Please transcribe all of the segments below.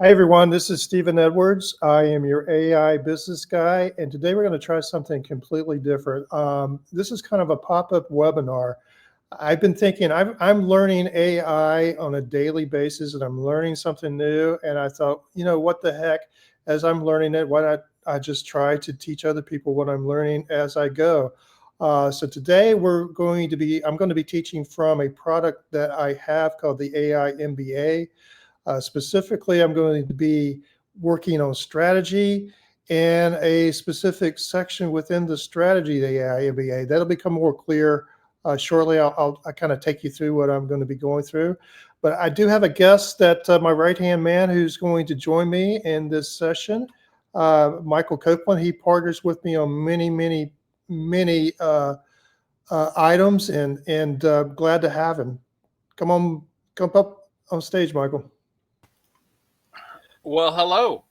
Hi, everyone. This is Stephen Edwards. I am your AI business guy, and today we're going to try something completely different. This is kind of a pop-up webinar. I've been thinking I'm learning AI on a daily basis, and I'm learning something new. And I thought, what the heck? As I'm learning it, why not I just try to teach other people what I'm learning as I go? So today I'm going to be teaching from a product that I have called the AI MBA. Specifically, I'm going to be working on strategy and a specific section within the strategy, the AI MBA. That'll become more clear shortly. I'll kind of take you through what I'm going to be going through. But I do have a guest that my right-hand man who's going to join me in this session, Michael Copeland. He partners with me on many items, and glad to have him. Come up on stage, Michael. Well, hello.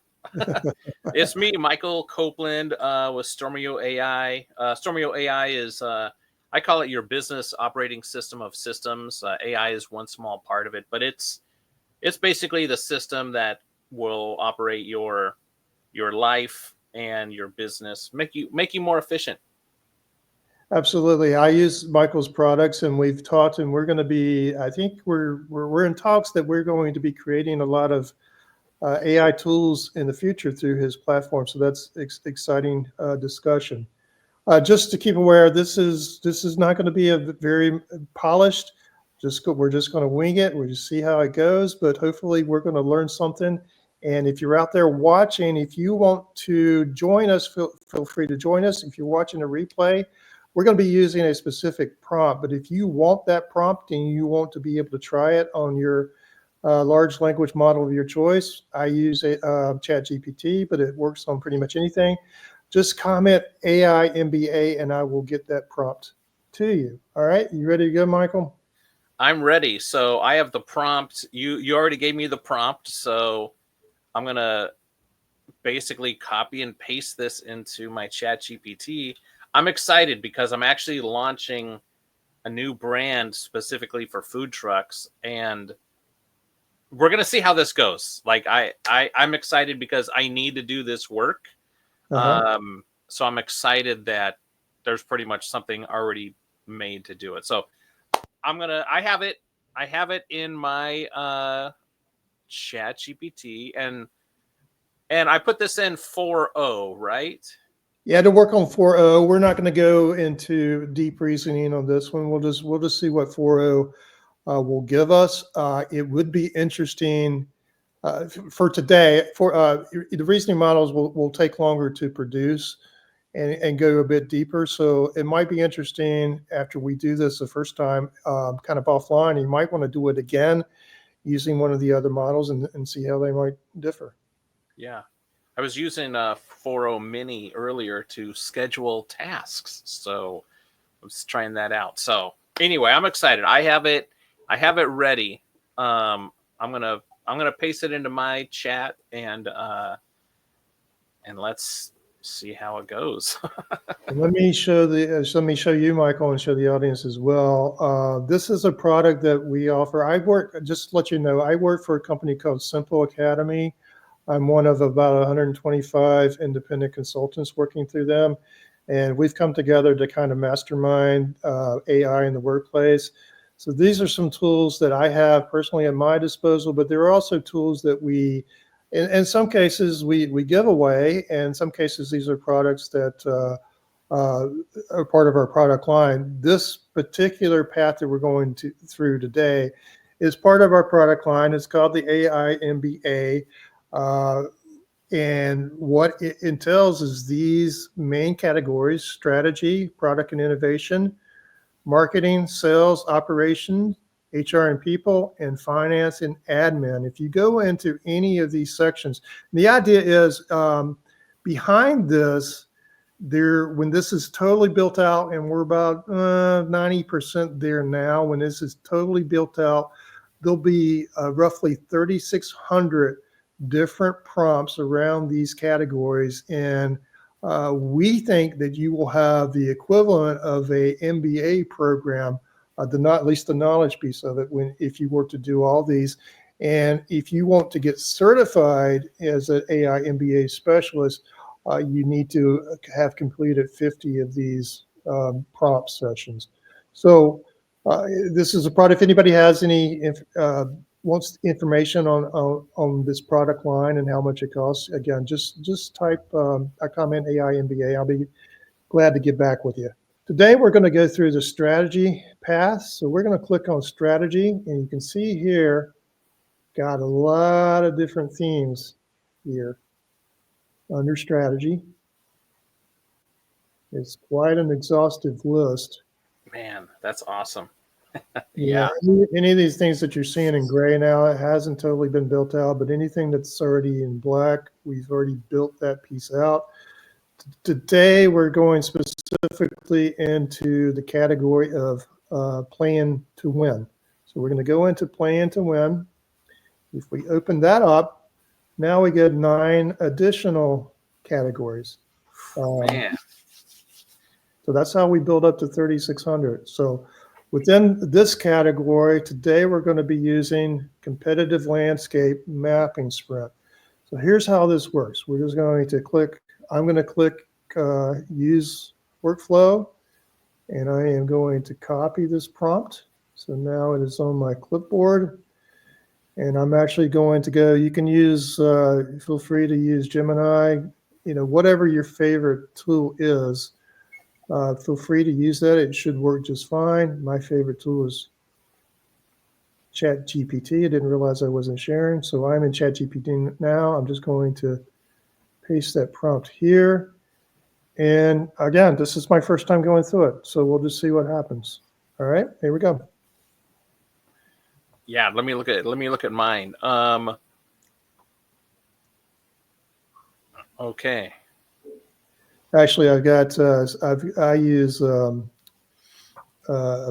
It's me, Michael Copeland, with Stormio AI. Stormio AI is, I call it your business operating system of systems. AI is one small part of it, but it's basically the system that will operate your life and your business, make you more efficient. Absolutely. I use Michael's products, and we've talked, and we're going to be, I think we're in talks that we're going to be creating a lot of AI tools in the future through his platform. So that's exciting discussion. Just to keep aware, this is not going to be a very polished. We're just going to wing it. We'll just see how it goes. But hopefully, we're going to learn something. And if you're out there watching, if you want to join us, feel free to join us. If you're watching a replay, we're going to be using a specific prompt. But if you want that prompt and you want to be able to try it on your large language model of your choice, I use a ChatGPT, but it works on pretty much anything. Just comment AI MBA and I will get that prompt to you. All right, you ready to go, Michael? I'm ready. So I have the prompt. You already gave me the prompt, so I'm gonna basically copy and paste this into my ChatGPT. I'm excited because I'm actually launching a new brand specifically for food trucks, and we're gonna see how this goes. Like I'm excited because I need to do this work. So I'm excited that there's pretty much something already made to do it. So I have it in my ChatGPT, and I put this in 4.0, right? Yeah, to work on 4.0, we're not going to go into deep reasoning on this one. We'll just see what 4.0 will give us. It would be interesting for today. For the reasoning models will take longer to produce and go a bit deeper. So it might be interesting after we do this the first time, kind of offline. You might want to do it again using one of the other models and see how they might differ. Yeah. I was using 4.0 Mini earlier to schedule tasks, so I was trying that out. So anyway, I'm excited. I have it ready. I'm gonna paste it into my chat and let's see how it goes. Let me show you, Michael, and show the audience as well. This is a product that we offer. Just to let you know, I work for a company called Simple Academy. I'm one of about 125 independent consultants working through them. And we've come together to kind of mastermind AI in the workplace. So these are some tools that I have personally at my disposal, but there are also tools that in some cases we give away. And in some cases, these are products that are part of our product line. This particular path that we're going through today is part of our product line. It's called the AI MBA. And what it entails is these main categories: strategy, product and innovation, marketing, sales, operations, HR and people, and finance and admin. If you go into any of these sections, the idea is behind this, when this is totally built out, and we're about 90% there now, when this is totally built out, there'll be roughly 3,600 different prompts around these categories. And we think that you will have the equivalent of a MBA program, at least the knowledge piece of it, if you were to do all these. And if you want to get certified as an AI MBA specialist, you need to have completed 50 of these prompt sessions. So this is a product. If anybody has any wants information on this product line and how much it costs, again, just type a comment AI MBA. I'll be glad to get back with you. Today we're going to go through the strategy path. So we're going to click on strategy, and you can see here got a lot of different themes here under strategy. It's quite an exhaustive list. Man, that's awesome. Yeah. Any of these things that you're seeing in gray now, it hasn't totally been built out, but anything that's already in black, we've already built that piece out. Today, we're going specifically into the category of plan to win. So we're going to go into plan to win. If we open that up, now we get 9 additional categories. Man. So that's how we build up to 3,600. So within this category, today we're going to be using competitive landscape mapping sprint. So here's how this works. We're just going to click, I'm going to click use workflow, and I am going to copy this prompt. So now it is on my clipboard, and I'm actually going to go, you can use, feel free to use Gemini, whatever your favorite tool is. Feel free to use that. It should work just fine. My favorite tool is ChatGPT. I didn't realize I wasn't sharing. So I'm in ChatGPT now. I'm just going to paste that prompt here. And again, this is my first time going through it. So we'll just see what happens. All right, here we go. Yeah, let me look at mine. Okay. Actually, I've got I use a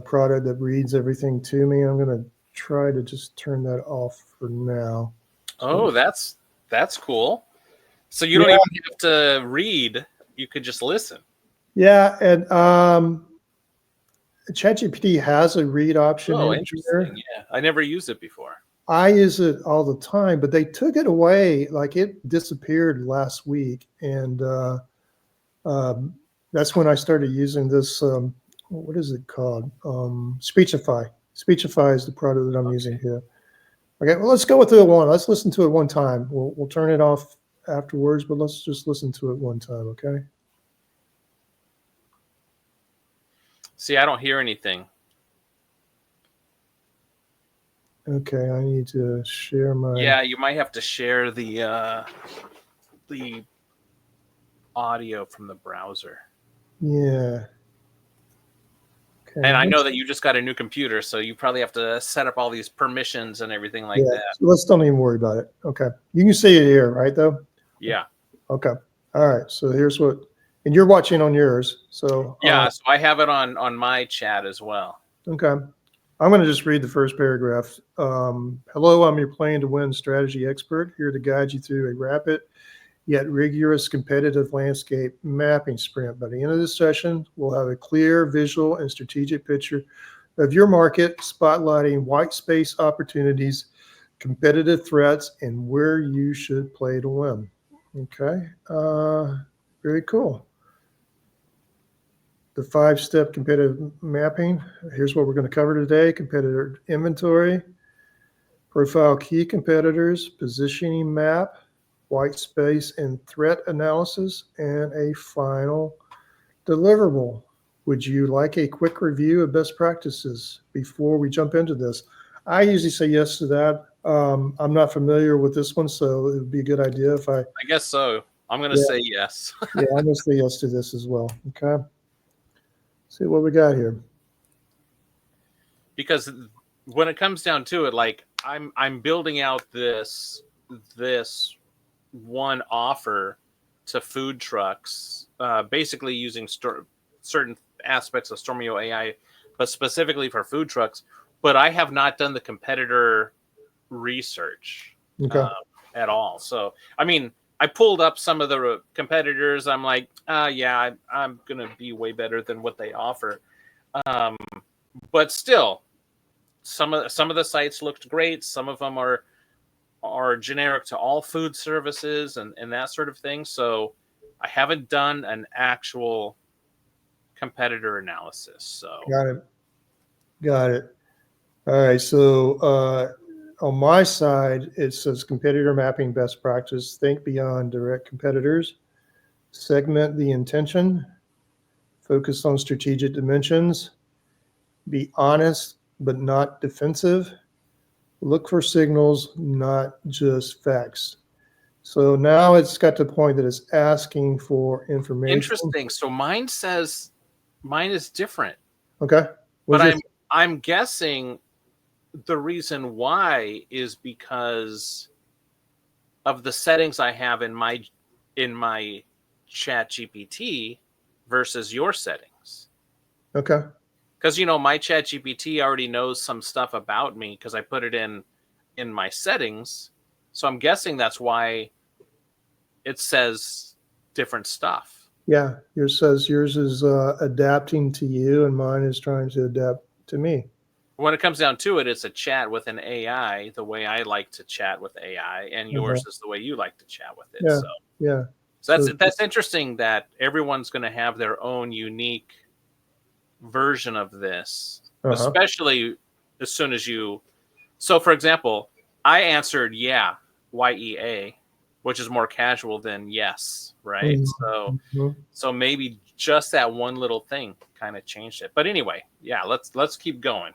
product that reads everything to me. I'm going to try to just turn that off for now. Oh, that's cool. So you don't even have to read; you could just listen. Yeah, and ChatGPT has a read option. Oh, in interesting. here. Yeah, I never used it before. I use it all the time, but they took it away. Like it disappeared last week, and that's when I started using this. What is it called? Speechify. Speechify is the product that I'm using here. Okay, well, let's go with the one. Let's listen to it one time. We'll turn it off afterwards, but let's just listen to it one time, okay? See, I don't hear anything. Okay, I need to share my. Yeah, you might have to share the audio from the browser. Yeah. Okay. And I know that you just got a new computer, so you probably have to set up all these permissions and everything like that. So let's don't even worry about it. Okay. You can see it here, right, though? Yeah. Okay. All right. So here's what, and you're watching on yours. So yeah, so I have it on my chat as well. Okay. I'm going to just read the first paragraph. Hello, I'm your plan to win strategy expert, here to guide you through a rapid yet rigorous competitive landscape mapping sprint. By the end of this session, we'll have a clear visual and strategic picture of your market, spotlighting white space opportunities, competitive threats, and where you should play to win. Okay. Very cool. The 5-step competitive mapping. Here's what we're going to cover today: competitor inventory, profile key competitors, positioning map, white space and threat analysis, and a final deliverable. Would you like a quick review of best practices before we jump into this? I usually say yes to that. I'm not familiar with this one, so it would be a good idea if I guess so. I'm going to say yes. Yeah, I'm going to say yes to this as well. Okay. See what we got here. Because when it comes down to it, like I'm building out this one offer to food trucks, basically using certain aspects of Stormio AI, but specifically for food trucks. But I have not done the competitor research at all. So, I mean, I pulled up some of the competitors. I'm like, yeah, I'm going to be way better than what they offer. But still, some of the sites looked great. Some of them are are generic to all food services and that sort of thing. So I haven't done an actual competitor analysis. So Got it. Got it. All right. So on my side, it says competitor mapping best practice. Think beyond direct competitors. Segment the intention. Focus on strategic dimensions. Be honest but not defensive. Look for signals, not just facts. So now it's got to the point that it's asking for information. interesting. So mine says mine is different, Okay. but What's your I'm guessing the reason why is because of the settings I have in my chat GPT versus your settings. okay? Because my chat GPT already knows some stuff about me because I put it in my settings. So I'm guessing that's why it says different stuff. Yeah, yours says yours is adapting to you, and mine is trying to adapt to me. When it comes down to it, it's a chat with an AI, the way I like to chat with AI, and Uh-huh. yours is the way you like to chat with it. Yeah, So yeah. So So that's interesting that everyone's going to have their own unique version of this, uh-huh. especially as soon as you. So, for example, I answered YEA, which is more casual than yes, right? Mhm. So maybe just that one little thing kind of changed it. But anyway, yeah, let's keep going.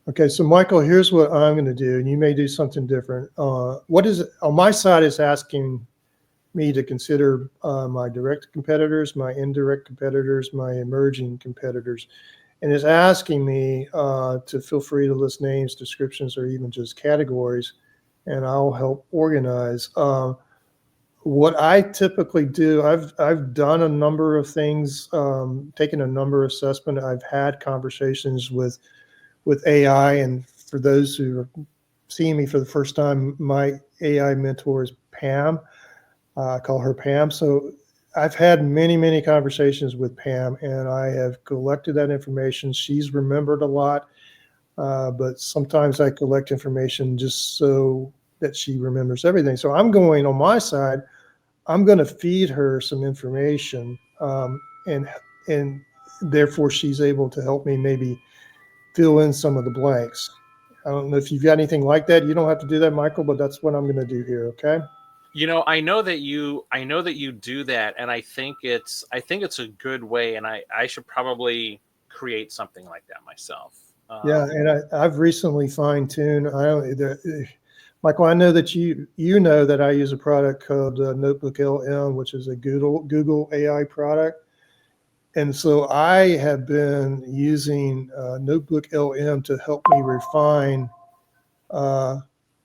Okay, so Michael, here's what I'm going to do, and you may do something different. What is it on my side is asking me to consider my direct competitors, my indirect competitors, my emerging competitors, and it's asking me to feel free to list names, descriptions, or even just categories, and I'll help organize. What I typically do, I've done a number of things, taken a number of assessment. I've had conversations with AI, and for those who are seeing me for the first time, my AI mentor is Pam. I call her Pam. So I've had many conversations with Pam, and I have collected that information. She's remembered a lot, but sometimes I collect information just so that she remembers everything. So I'm going on my side. I'm going to feed her some information, and therefore she's able to help me maybe fill in some of the blanks. I don't know if you've got anything like that. You don't have to do that, Michael, but that's what I'm going to do here. Okay. I know that you do that, and I think it's a good way, and I should probably create something like that myself. Yeah, and I've recently fine-tuned. I don't, Michael. I know that you know that I use a product called Notebook LM, which is a Google AI product, and so I have been using Notebook LM to help me refine uh,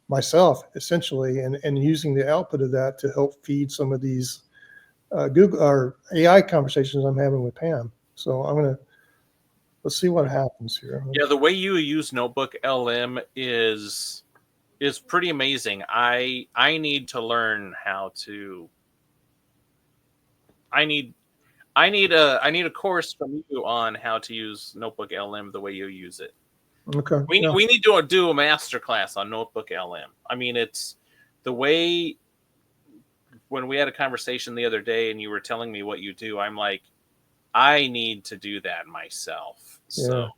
myself essentially, and using the output of that to help feed some of these Google or AI conversations I'm having with Pam. So let's see what happens here. Yeah, the way you use Notebook LM is pretty amazing. I need to learn how to. I need I need a course from you on how to use Notebook LM the way you use it. Okay. We Yeah. we need to do a master class on Notebook LM. I mean, it's the way when we had a conversation the other day and you were telling me what you do, I'm like, I need to do that myself. So Yeah.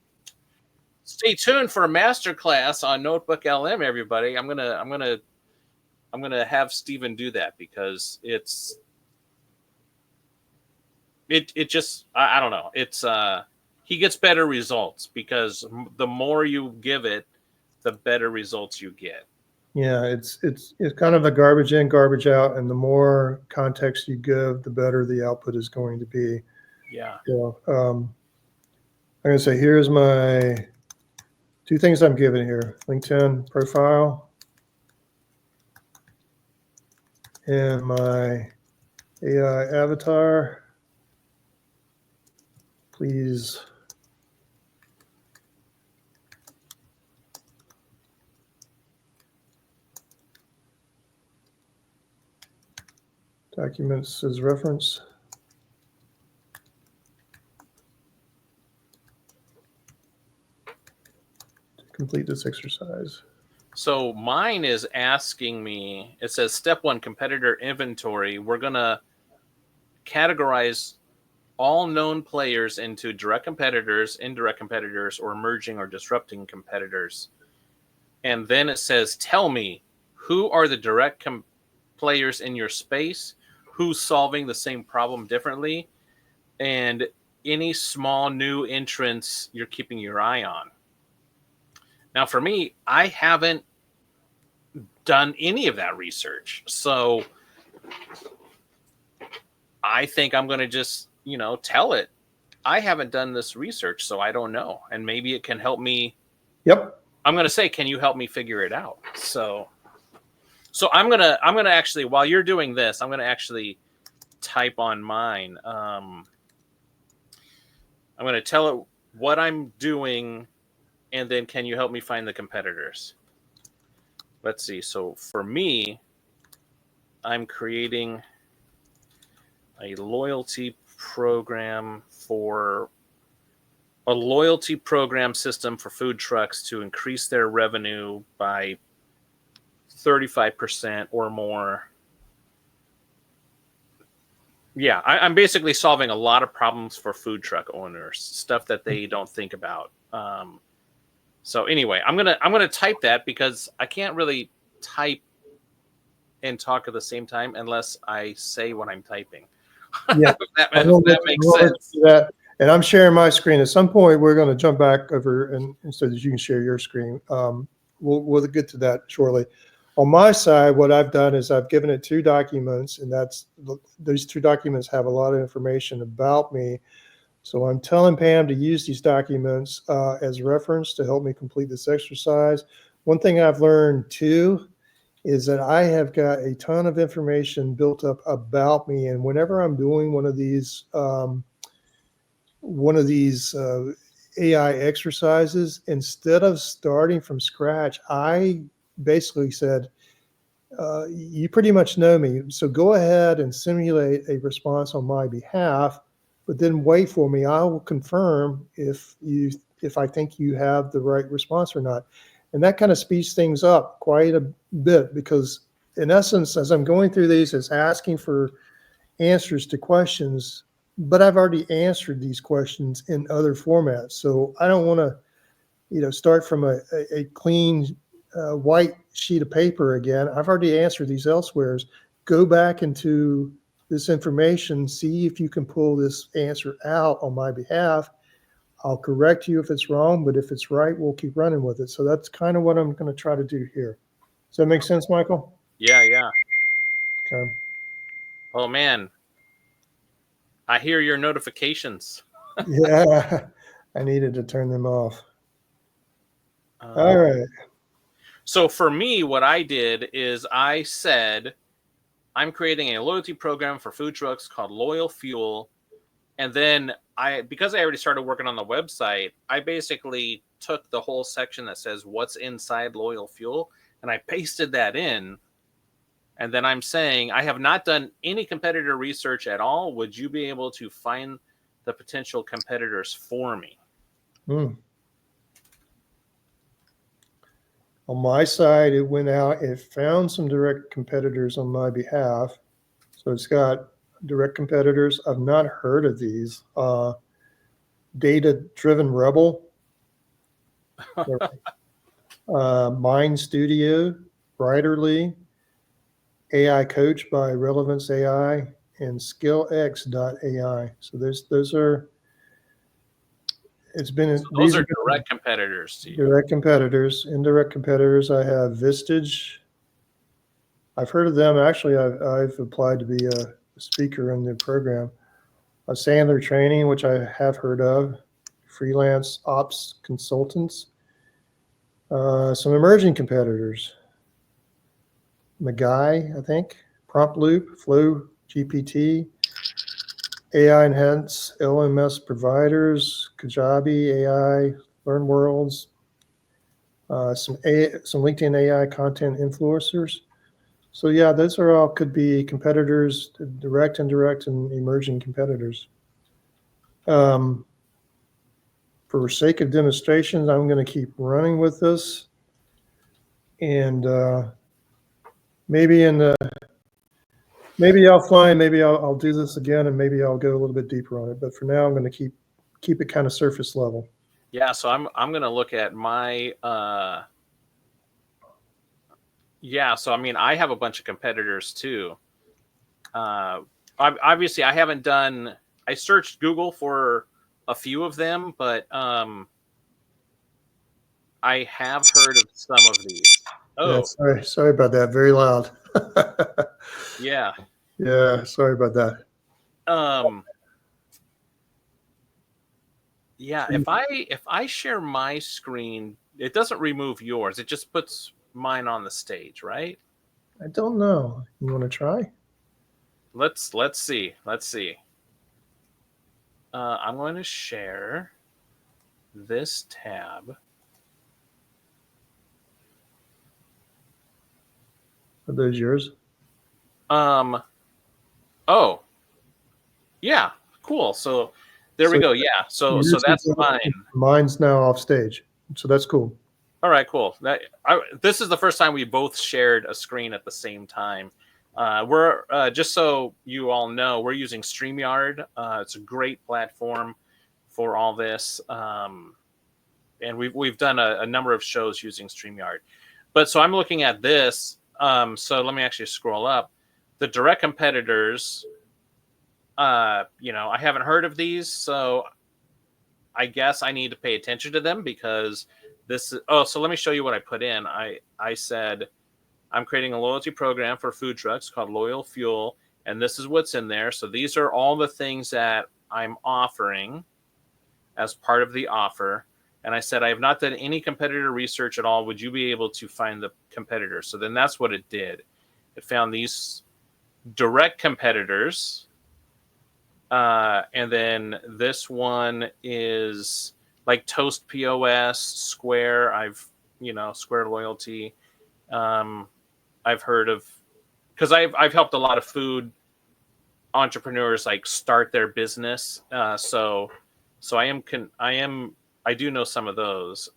stay tuned for a master class on Notebook LM, everybody. I'm gonna have Steven do that because it just I don't know. It's he gets better results because the more you give it, the better results you get. Yeah. It's kind of a garbage in, garbage out, and the more context you give, the better the output is going to be. Yeah. So I'm going to say here's my two things I'm giving here: LinkedIn profile and my AI avatar. Please documents as reference to complete this exercise. So mine is asking me, it says step 1, competitor inventory. We're going to categorize all known players into direct competitors, indirect competitors, or emerging or disrupting competitors. And then it says, tell me, who are the direct players in your space? Who's solving the same problem differently? And any small new entrants you're keeping your eye on. Now, for me, I haven't done any of that research. So I think I'm going to just, tell it. I haven't done this research, so I don't know. And maybe it can help me. Yep. I'm going to say, can you help me figure it out? So I'm going to actually, while you're doing this, I'm going to actually type on mine. I'm going to tell it what I'm doing, and then can you help me find the competitors? Let's see. So for me, I'm creating a loyalty program system for food trucks to increase their revenue by 35% or more. Yeah, I'm basically solving a lot of problems for food truck owners, stuff that they don't think about. So anyway, I'm gonna type that because I can't really type and talk at the same time unless I say what I'm typing. Yeah. if that makes sense. That. And I'm sharing my screen. At some point, we're going to jump back over and so that you can share your screen. We'll get to that shortly. On my side, what I've done is I've given it 2 documents, and those 2 documents have a lot of information about me. So I'm telling Pam to use these documents as reference to help me complete this exercise. One thing I've learned too is that I have got a ton of information built up about me, and whenever I'm doing one of these AI exercises, instead of starting from scratch, I basically said, you pretty much know me, so go ahead and simulate a response on my behalf, but then wait for me. I will confirm if I think you have the right response or not. And that kind of speeds things up quite a bit, because in essence, as I'm going through these, it's asking for answers to questions, but I've already answered these questions in other formats. So I don't want to, start from a clean white sheet of paper again. I've already answered these elsewhere. Go back into this information, see if you can pull this answer out on my behalf. I'll correct you if it's wrong, but if it's right, we'll keep running with it. So that's kind of what I'm going to try to do here. Does that make sense, Michael? Yeah. Okay. Oh man, I hear your notifications. Yeah, I needed to turn them off. All right. So for me, what I did is I said, I'm creating a loyalty program for food trucks called Loyal Fuel. And then because I already started working on the website, I basically took the whole section that says what's inside Loyal Fuel and I pasted that in. And then I'm saying, I have not done any competitor research at all. Would you be able to find the potential competitors for me? On my side, it went out, it found some direct competitors on my behalf. So it's got direct competitors. I've not heard of these. Data Driven Rebel, Mind Studio, Writerly, AI Coach by Relevance AI, and SkillX.ai. So those are, it's been, so those are direct competitors to you. Direct competitors. Indirect competitors, I have Vistage. I've heard of them. Actually, I've applied to be a speaker in the program. Sandler Training, which I have heard of. Freelance Ops Consultants. Some emerging competitors. Magai, I think. Prompt Loop, Flow GPT, AI Enhance, LMS Providers, Kajabi AI, Learn Worlds, some LinkedIn AI content influencers. So yeah, those are all could be competitors, direct, indirect, and emerging competitors. For sake of demonstrations, I'm going to keep running with this. and maybe maybe offline, maybe I'll do this again, and maybe I'll go a little bit deeper on it. But for now, I'm going to keep it kind of surface level. Yeah, so I'm gonna look at my yeah. So I mean, I have a bunch of competitors too. Obviously, I haven't done. I searched Google for a few of them, but I have heard of some of these. Yeah, Oh, sorry about that. Very loud. yeah. Yeah, sorry about that. Um, yeah. So you- If I share my screen, it doesn't remove yours. It just puts mine on the stage, right? I don't know. You want to try? Let's see. Let's see. I'm going to share this tab. Are those yours? Um. Oh, yeah. Cool. So there we So go. Yeah. So yours that's is mine. mine's now off stage. So that's cool. All right. Cool. This is the first time we both shared a screen at the same time. We're just so you all know, we're using StreamYard. It's a great platform for all this, and we've done a number of shows using StreamYard. But so I'm looking at this. So let me actually scroll up. The direct competitors. I haven't heard of these, so I guess I need to pay attention to them because this is. Oh, so let me show you what I put in. I said I'm creating a loyalty program for food trucks called Loyal Fuel, and this is what's in there. So these are all the things that I'm offering as part of the offer. And I said, I have not done any competitor research at all. Would you be able to find the competitor? So then that's what it did. It found these direct competitors. And then this one is like Toast POS, Square. Square Loyalty. I've heard of, because I've helped a lot of food entrepreneurs like start their business. So I do know some of those.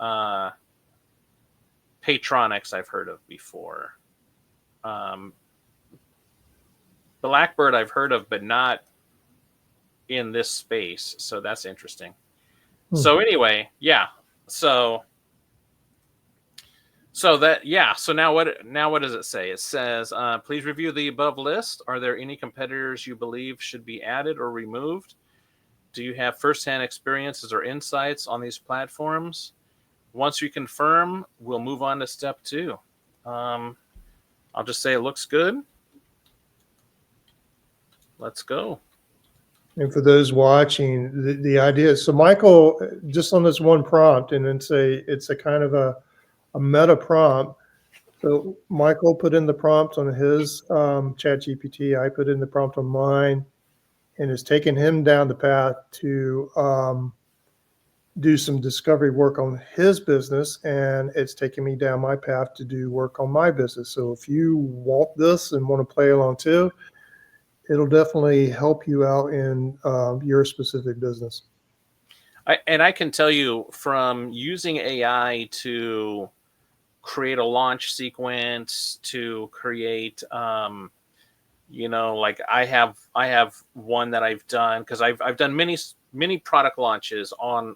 Patronics I've heard of before. Blackbird I've heard of, but not in this space. So that's interesting. So anyway, yeah. So now what does it say? It says, please review the above list. Are there any competitors you believe should be added or removed? Do you have firsthand experiences or insights on these platforms? Once you confirm, we'll move on to step 2. I'll just say it looks good. Let's go. And for those watching, the idea is, so Michael, just on this one prompt, and it's a kind of a meta prompt. So Michael put in the prompt on his chat GPT. I put in the prompt on mine, and it's taken him down the path to do some discovery work on his business, and it's taking me down my path to do work on my business. So if you want this and want to play along too, it'll definitely help you out in your specific business. I can tell you from using AI to create a launch sequence, to create like I have one that I've done, because I've done many product launches online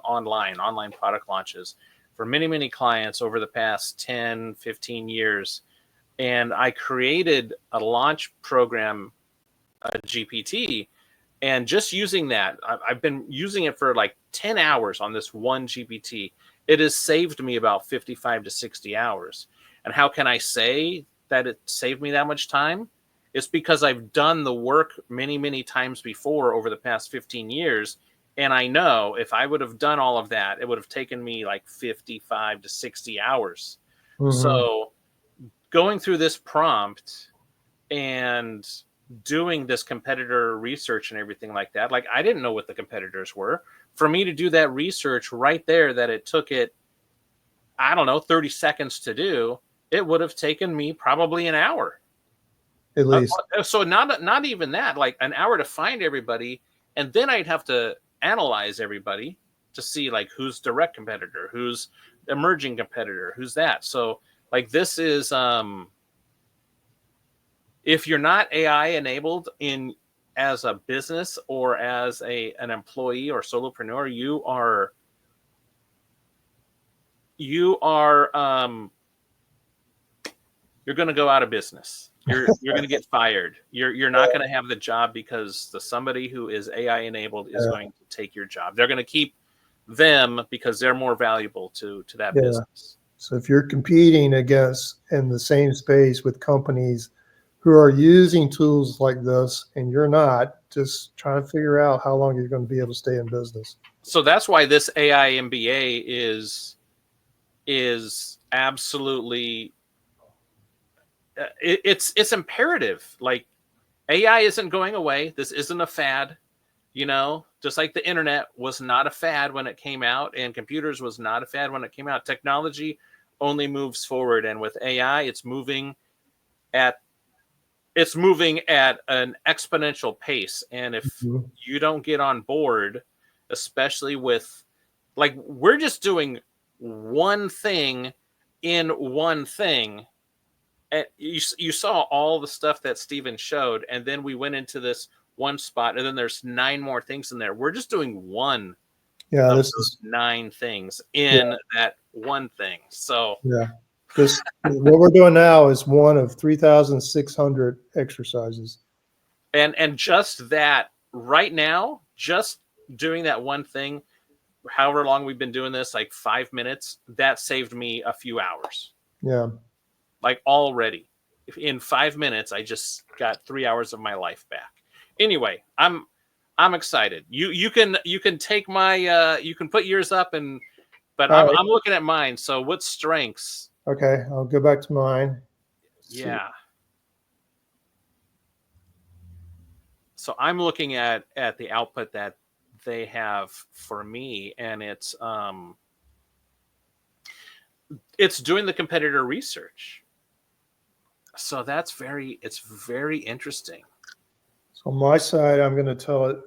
product launches for many clients over the past 10-15 years. And I created a launch program, a GPT, and just using that, I've been using it for like 10 hours on this one GPT. It has saved me about 55 to 60 hours. And how can I say that it saved me that much time? It's because I've done the work many times before over the past 15 years. And I know if I would have done all of that, it would have taken me like 55 to 60 hours. Mm-hmm. So going through this prompt and doing this competitor research and everything like that, like I didn't know what the competitors were. For me to do that research right there, that it took it, I don't know, 30 seconds to do, it would have taken me probably an hour. At least. So not even that, like an hour to find everybody, and then I'd have to analyze everybody to see like who's direct competitor, who's emerging competitor, who's that. So Like this is if you're not AI enabled in as a business or as an employee or solopreneur, you're going to go out of business. You're going to get fired. You're not going to have the job because somebody who is AI enabled is going to take your job. They're going to keep them because they're more valuable to that business. So if you're competing against in the same space with companies who are using tools like this and you're not, just trying to figure out how long you're going to be able to stay in business. So that's why this AI MBA is absolutely it's imperative. Like AI isn't going away. This isn't a fad, just like the internet was not a fad when it came out and computers was not a fad when it came out. Technology only moves forward, and with AI it's moving at an exponential pace. And if you don't get on board, especially with, like, we're just doing one thing in one thing. And you saw all the stuff that Steven showed, and then we went into this one spot, and then there's 9 more things in there. We're just doing one of those 9 things in that one thing. So what we're doing now is one of 3,600 exercises. And just that right now, just doing that one thing, however long we've been doing this, like 5 minutes, that saved me a few hours. Yeah. Like already in 5 minutes, I just got 3 hours of my life back. Anyway, I'm excited. You can take my you can put yours up, but I'm looking at mine. So what strengths? Okay, I'll go back to mine. Yeah. So I'm looking at the output that they have for me, and it's doing the competitor research. So it's very interesting. So on my side, I'm going to tell it.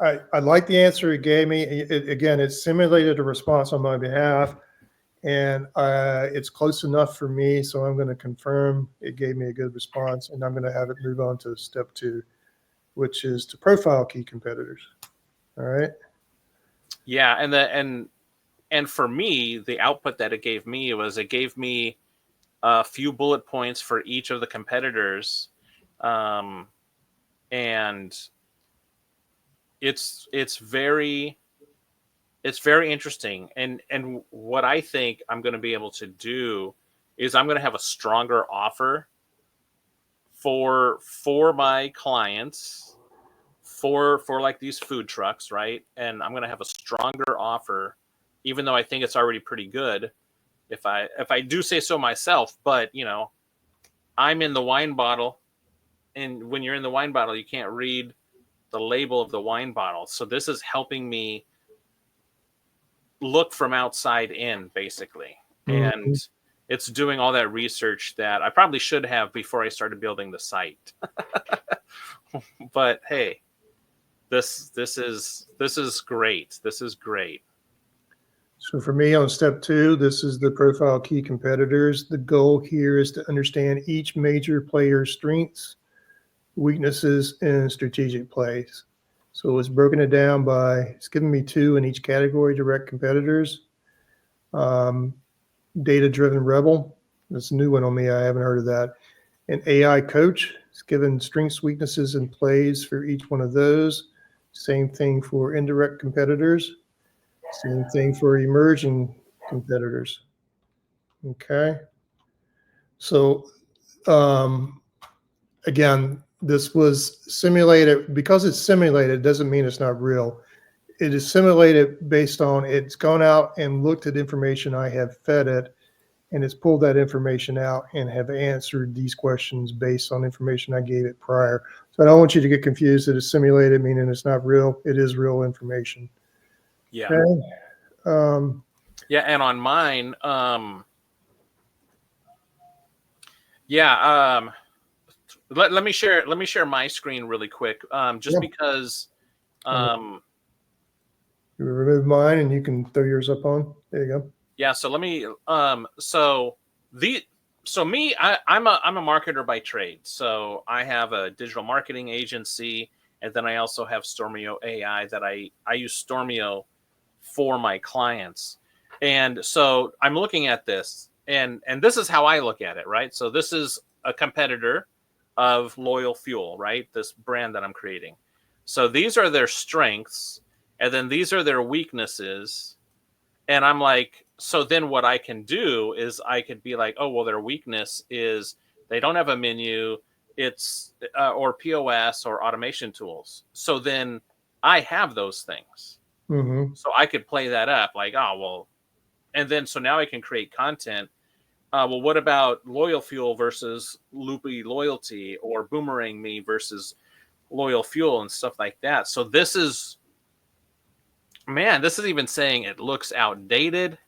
I like the answer he gave me. Again, it simulated a response on my behalf, and it's close enough for me. So I'm going to confirm it gave me a good response, and I'm going to have it move on to step 2, which is to profile key competitors. All right. Yeah, and for me, the output that it gave me was it gave me a few bullet points for each of the competitors, and it's very interesting. And what I think I'm going to be able to do is I'm going to have a stronger offer for my clients for like these food trucks, right? And I'm going to have a stronger offer, even though I think it's already pretty good, if I do say so myself. But I'm in the wine bottle, and when you're in the wine bottle, you can't read the label of the wine bottle. So this is helping me look from outside in, basically. And it's doing all that research that I probably should have before I started building the site. But hey, this is great. This is great. So for me on step 2, this is the profile key competitors. The goal here is to understand each major player's strengths, weaknesses, and strategic plays. So it's broken it down by, it's giving me 2 in each category: direct competitors, data-driven rebel. That's a new one on me. I haven't heard of that. An AI coach. It's given strengths, weaknesses, and plays for each one of those. Same thing for indirect competitors. Same thing for emerging competitors. Okay. So again, this was simulated. Because it's simulated doesn't mean it's not real. It is simulated based on, it's gone out and looked at information I have fed it, and it's pulled that information out and have answered these questions based on information I gave it prior. So I don't want you to get confused that it's simulated, meaning it's not real. It is real information. Yeah. Okay. Yeah, and on mine, let me share my screen really quick, because you remove mine and you can throw yours up on. There you go. Yeah, so let me so the so me, I'm a marketer by trade. So I have a digital marketing agency, and then I also have Stormio AI that I use Stormio for my clients. And so I'm looking at this, and this is how I look at it, right? So this is a competitor of Loyal Fuel, right? This brand that I'm creating. So these are their strengths, and then these are their weaknesses. And I'm like, so then what I can do is I could be like, oh, well, their weakness is they don't have a menu, it's or POS or automation tools. So then I have those things. Mm-hmm. So I could play that up like, oh, well, and then so now I can create content. Well, what about Loyal Fuel versus Loopy Loyalty or Boomerang Me versus Loyal Fuel and stuff like that? So this is, man, this is even saying it looks outdated.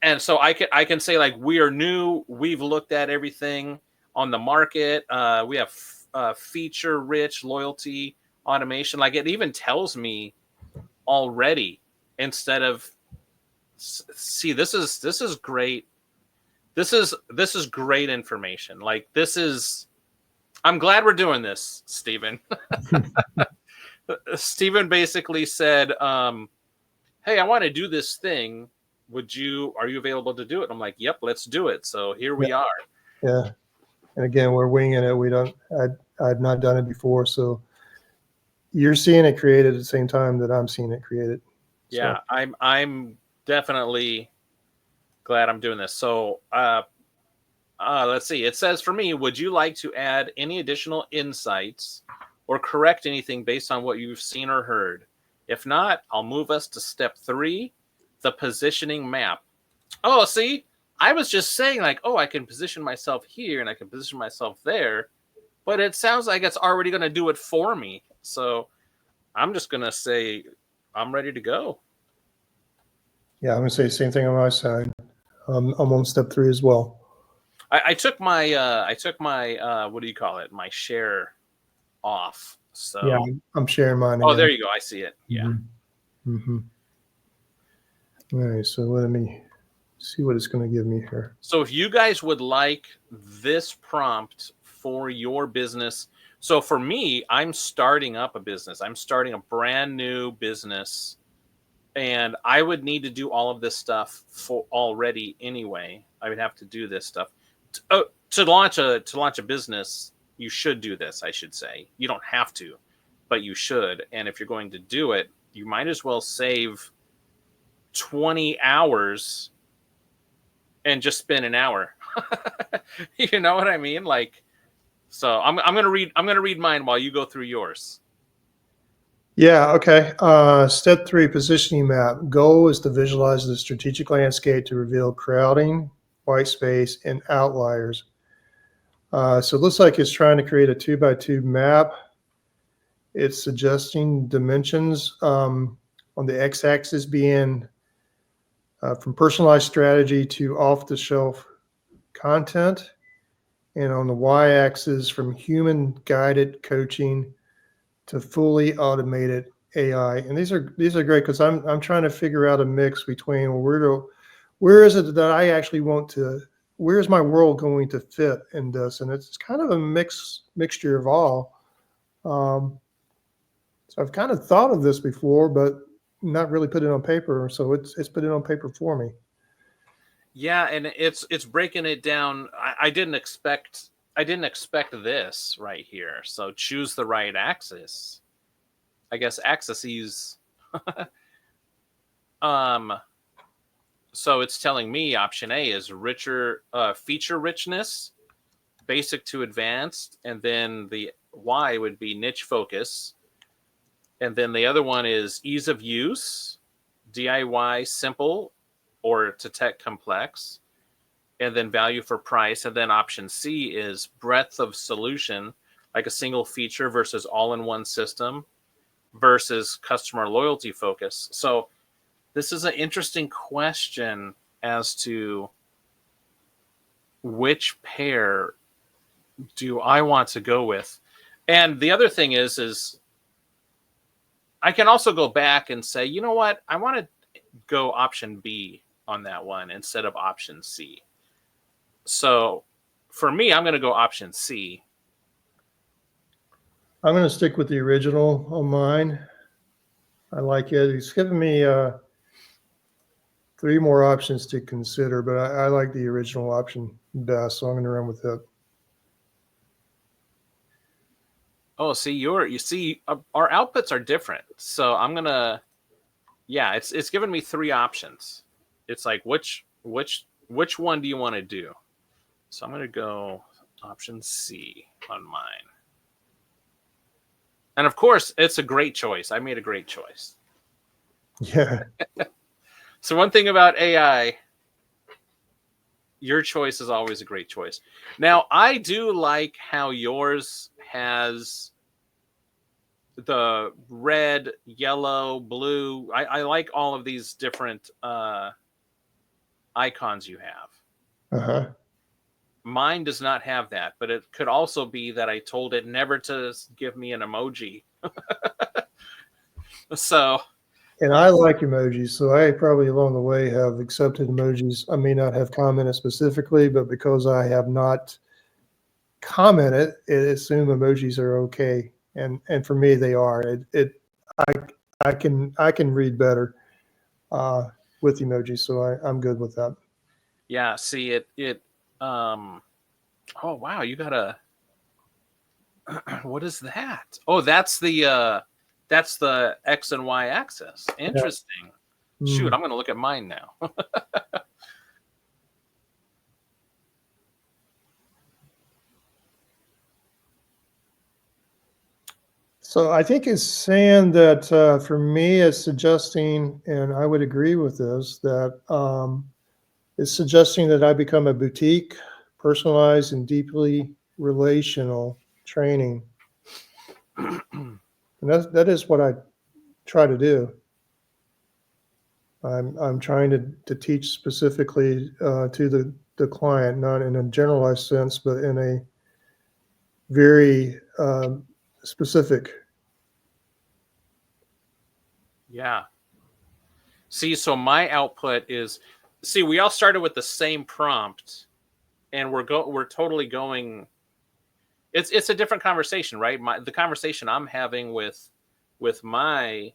And so I can say like we are new. We've looked at everything on the market. We have feature rich loyalty automation. Like it even tells me already instead of see this is great. This is great information. Like this is I'm glad we're doing this, Stephen. Stephen basically said, hey, I want to do this thing. Are you available to do it? I'm like, yep, let's do it. So here we are. Yeah. And again, we're winging it. I'd not done it before. So you're seeing it created at the same time that I'm seeing it created. Yeah, so. I'm definitely glad I'm doing this. So let's see. It says for me, would you like to add any additional insights or correct anything based on what you've seen or heard? If not, I'll move us to step 3, the positioning map. Oh, see, I was just saying like, oh, I can position myself here and I can position myself there, but it sounds like it's already going to do it for me. So I'm just going to say I'm ready to go. Yeah, I'm going to say the same thing on my side. I'm on step 3 as well. I took my what do you call it? My share off. So yeah, I'm sharing mine again. Oh, there you go. I see it. Yeah. Mm-hmm. Mm-hmm. All right, so let me see what it's going to give me here. So if you guys would like this prompt for your business, so for me, I'm starting up a business. I'm starting a brand new business, and I would need to do all of this stuff for already anyway. I would have to do this stuff to launch a business. You should do this, I should say. You don't have to, but you should. And if you're going to do it, you might as well save 20 hours and just spend an hour. You know what I mean? Like, so I'm gonna read mine while you go through yours. Yeah, okay. Step 3, positioning map. Goal is to visualize the strategic landscape to reveal crowding, white space, and outliers. So it looks like it's trying to create a 2x2 map. It's suggesting dimensions on the x-axis being from personalized strategy to off-the-shelf content, and on the y-axis from human-guided coaching to fully automated AI. And these are great because I'm trying to figure out a mix between where is it that I actually want to, where's my world going to fit in this, and it's kind of a mixture of all. So I've kind of thought of this before, but not really put it on paper. So it's put it on paper for me. Yeah, and it's breaking it down. I didn't expect this right here. So choose the right axis. I guess axes. So it's telling me option A is richer feature richness, basic to advanced, and then the Y would be niche focus. And then the other one is ease of use, DIY simple, or to tech complex, and then value for price. And then option C is breadth of solution, like a single feature versus all-in-one system versus customer loyalty focus. So this is an interesting question as to which pair do I want to go with. And the other thing is I can also go back and say, you know what? I want to go option B on that one instead of option C. So for me, I'm going to go option C. I'm going to stick with the original on mine. I like it. He's given me 3 more options to consider, but I like the original option best, so I'm going to run with it. Oh, see, you see, our outputs are different. So I'm going to, yeah, it's given me 3 options. It's like, which one do you want to do? So I'm going to go option C on mine. And of course, it's a great choice. I made a great choice. Yeah. So one thing about AI, your choice is always a great choice. Now, I do like how yours has the red, yellow, blue. I like all of these different icons you have. Uh-huh. Mine does not have that, but it could also be that I told it never to give me an emoji. So, And I like emojis, so I probably along the way have accepted emojis. I may not have commented specifically, but because I have not commented, it assume emojis are okay. And for me, they are. I can read better with emojis, so I'm good with that. yeah, see it oh wow, you got a what is that? Oh, that's the X and Y axis. Interesting. Yeah. Shoot, I'm going to look at mine now. So I think it's saying that for me, it's suggesting, and I would agree with this, that it's suggesting that I become a boutique, personalized, and deeply relational training. And that is what I try to do. I'm trying to teach specifically to the client, not in a generalized sense, but in a very specific. Yeah. See, so my output is, see, we all started with the same prompt, and we're totally going. It's a different conversation, right? The conversation I'm having with my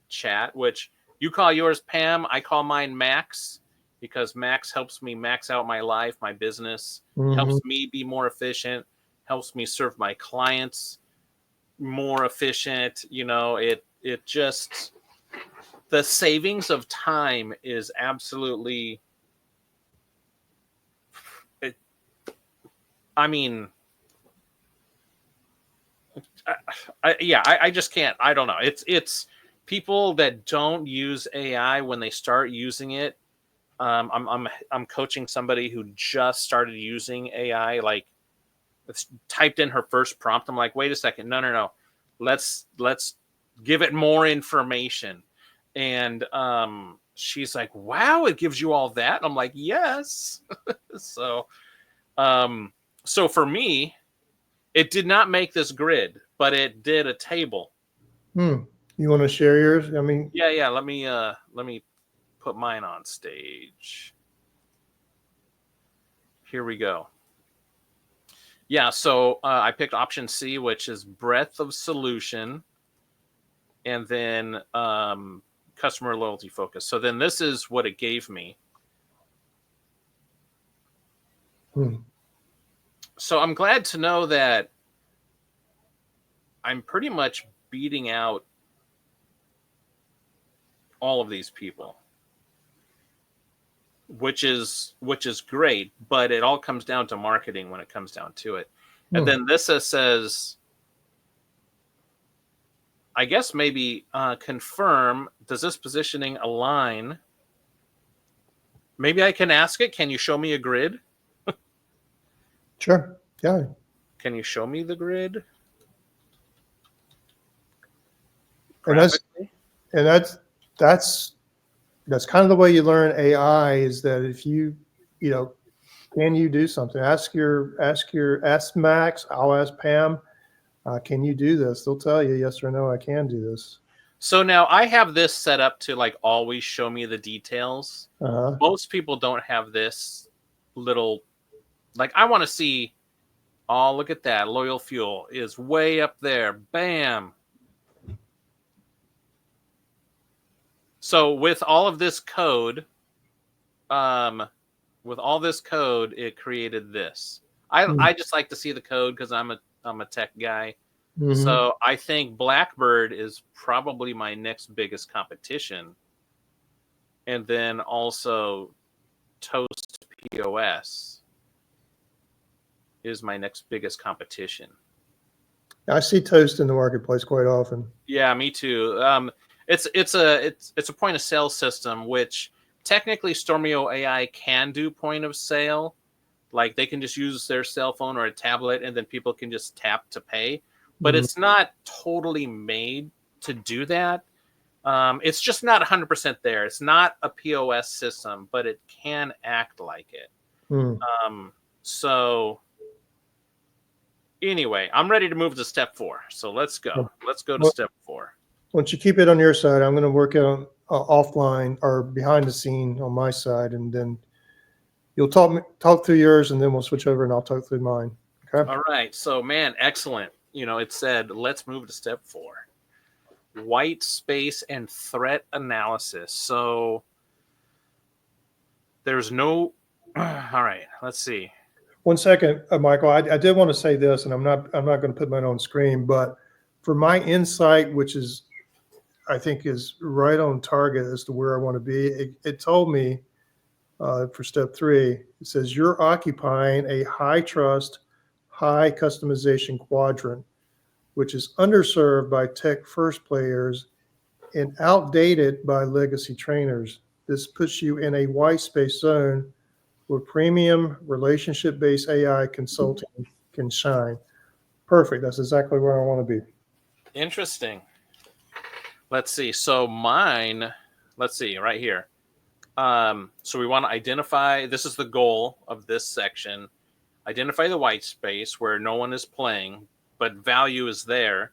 chat, which you call yours Pam, I call mine Max, because Max helps me max out my life, my business, helps me be more efficient, helps me serve my clients more efficient. You know, it just, the savings of time is absolutely, I mean, I just can't. I don't know. It's people that don't use AI, when they start using it. I'm coaching somebody who just started using AI. Like, it's typed in her first prompt. I'm like, wait a second, no. Let's give it more information. And she's like, wow, it gives you all that. And I'm like, yes. So so for me, it did not make this grid, but it did a table. You want to share yours? I mean, Yeah. Let me put mine on stage. Here we go. Yeah, so I picked option C, which is breadth of solution, and then customer loyalty focus. So then this is what it gave me. So I'm glad to know that I'm pretty much beating out all of these people, which is great, but it all comes down to marketing when it comes down to it. And then this says, I guess maybe confirm, does this positioning align? Maybe I can ask it, can you show me a grid? Sure. Yeah. Can you show me the grid? And that's kind of the way you learn AI, is that if you know, can you do something? Ask Max, I'll ask Pam, can you do this? They'll tell you yes or no, I can do this. So now I have this set up to like always show me the details. Uh-huh. Most people don't have this little, like I want to see, oh, look at that. Loyal Fuel is way up there. Bam. So with all of this code, it created this. I just like to see the code because I'm a tech guy. Mm-hmm. So I think Blackbird is probably my next biggest competition. And then also Toast POS is my next biggest competition. I see Toast in the marketplace quite often. Yeah, me too. It's a point of sale system, which technically Stormio AI can do point of sale. Like they can just use their cell phone or a tablet, and then people can just tap to pay. But it's not totally made to do that. It's just not 100% there. It's not a POS system, but it can act like it. So anyway, I'm ready to move to step 4. So let's go. Let's go to step 4. Once you keep it on your side, I'm going to work it on offline or behind the scene on my side, and then you'll talk through yours, and then we'll switch over and I'll talk through mine. Okay. All right. So man, excellent. It said let's move to step 4. White space and threat analysis. So there's no. All right. Let's see. 1 second, Michael. I did want to say this, and I'm not going to put mine on screen, but for my insight, which is I think is right on target as to where I want to be, it told me for step 3, it says you're occupying a high trust, high customization quadrant, which is underserved by tech first players and outdated by legacy trainers. This puts you in a white space zone where premium relationship-based AI consulting can shine. Perfect. That's exactly where I want to be. Interesting. Let's see. So mine, let's see right here. So we want to identify, this is the goal of this section, identify the white space where no one is playing, but value is there,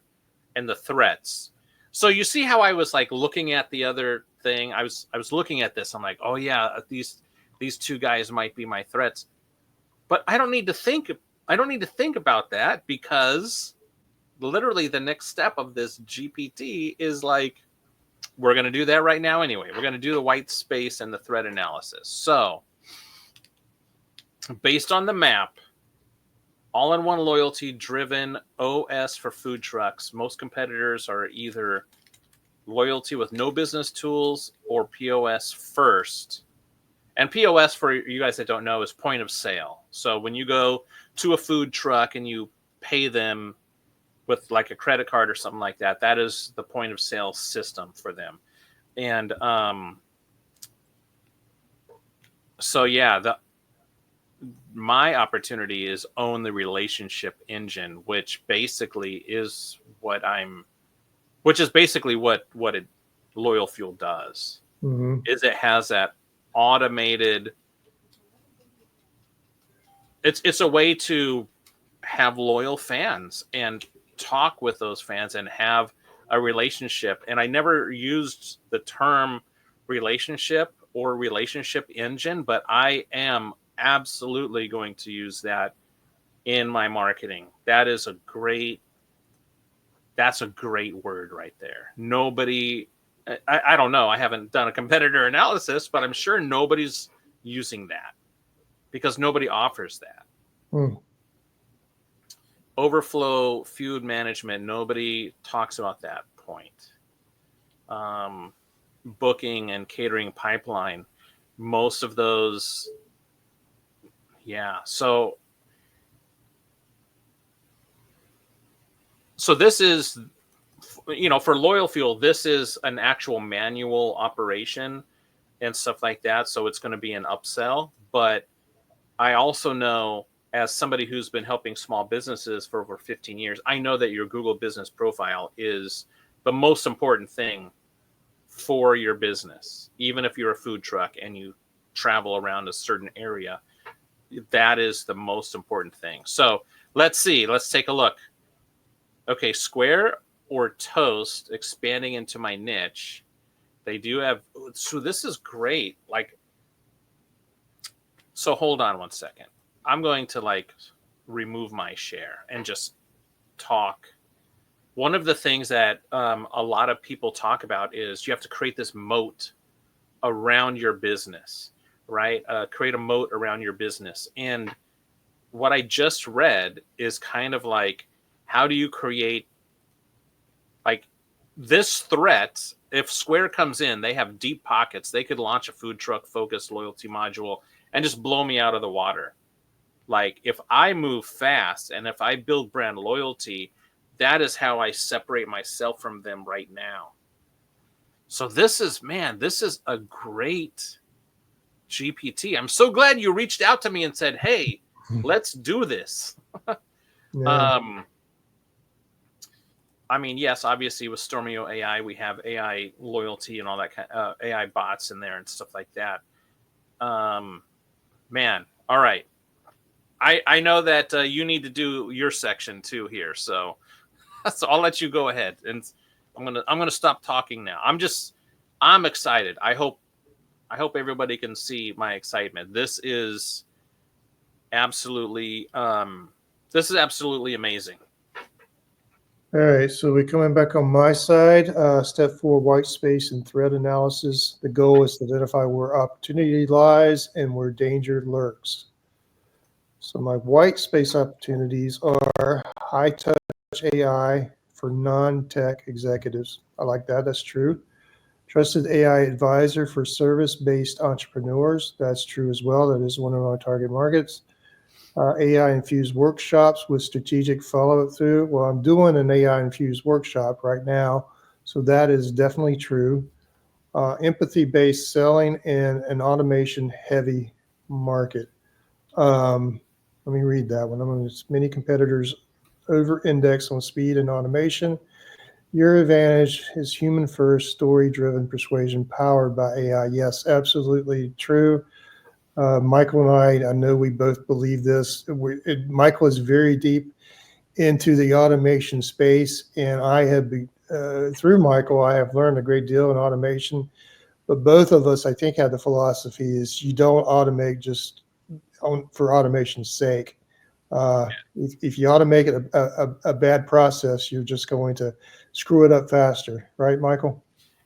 and the threats. So you see how I was like looking at the other thing? I was looking at this. I'm like, oh yeah, these 2 guys might be my threats. But I don't need to think about that, because literally the next step of this GPT is like, we're going to do that right now anyway. We're going to do the white space and the threat analysis. So based on the map, all-in-one loyalty-driven OS for food trucks. Most competitors are either loyalty with no business tools or POS first. And POS, for you guys that don't know, is point of sale. So when you go to a food truck and you pay them with like a credit card or something like that, that is the point of sale system for them. And so yeah, my opportunity is own the relationship engine, which basically is what Loyal Fuel does. Is it has that automated, it's a way to have loyal fans and talk with those fans and have a relationship. And I never used the term relationship or relationship engine, but I am absolutely going to use that in my marketing. That's a great word right there. Nobody, I don't know, I haven't done a competitor analysis, but I'm sure nobody's using that because nobody offers that. Overflow food management, nobody talks about that point. Booking and catering pipeline, most of those, yeah. So this is, for Loyal Fuel, this is an actual manual operation and stuff like that. So it's going to be an upsell. But I also know, as somebody who's been helping small businesses for over 15 years, I know that your Google business profile is the most important thing for your business. Even if you're a food truck and you travel around a certain area, that is the most important thing. So let's see. Let's take a look. Okay, Square or toast, expanding into my niche. They do have, so this is great. Like, so hold on one second. I'm going to like remove my share and just talk. One of the things that a lot of people talk about is you have to create this moat around your business, right? Create a moat around your business. And what I just read is kind of like, how do you create like this threat? If Square comes in, they have deep pockets. They could launch a food truck focused loyalty module and just blow me out of the water. Like if I move fast and if I build brand loyalty, that is how I separate myself from them right now. So this is, man, this is a great GPT. I'm so glad you reached out to me and said, "Hey, let's do this." Yeah. I mean, yes, obviously with Stormio AI, we have AI loyalty and all that kind AI bots in there and stuff like that. Man, all right. I know that you need to do your section too here, so so I'll let you go ahead, and I'm gonna stop talking now. I'm excited. I hope everybody can see my excitement. Absolutely this is absolutely amazing. All right, so we're coming back on my side. Step 4, white space and threat analysis. The goal is to identify where opportunity lies and where danger lurks. So my white space opportunities are high touch AI for non-tech executives. I like that. That's true. Trusted AI advisor for service-based entrepreneurs. That's true as well. That is one of our target markets. AI-infused workshops with strategic follow-through. Well, I'm doing an AI-infused workshop right now, so that is definitely true. Empathy-based selling in an automation-heavy market. Let me read that one. Many competitors over-index on speed and automation. Your advantage is human-first, story-driven persuasion powered by AI. Yes, absolutely true. Michael and I know we both believe this. Michael is very deep into the automation space, and I have, through Michael, I have learned a great deal in automation. But both of us, I think, have the philosophy is you don't automate just for automation's sake. If you automate a bad process, you're just going to screw it up faster, right, Michael?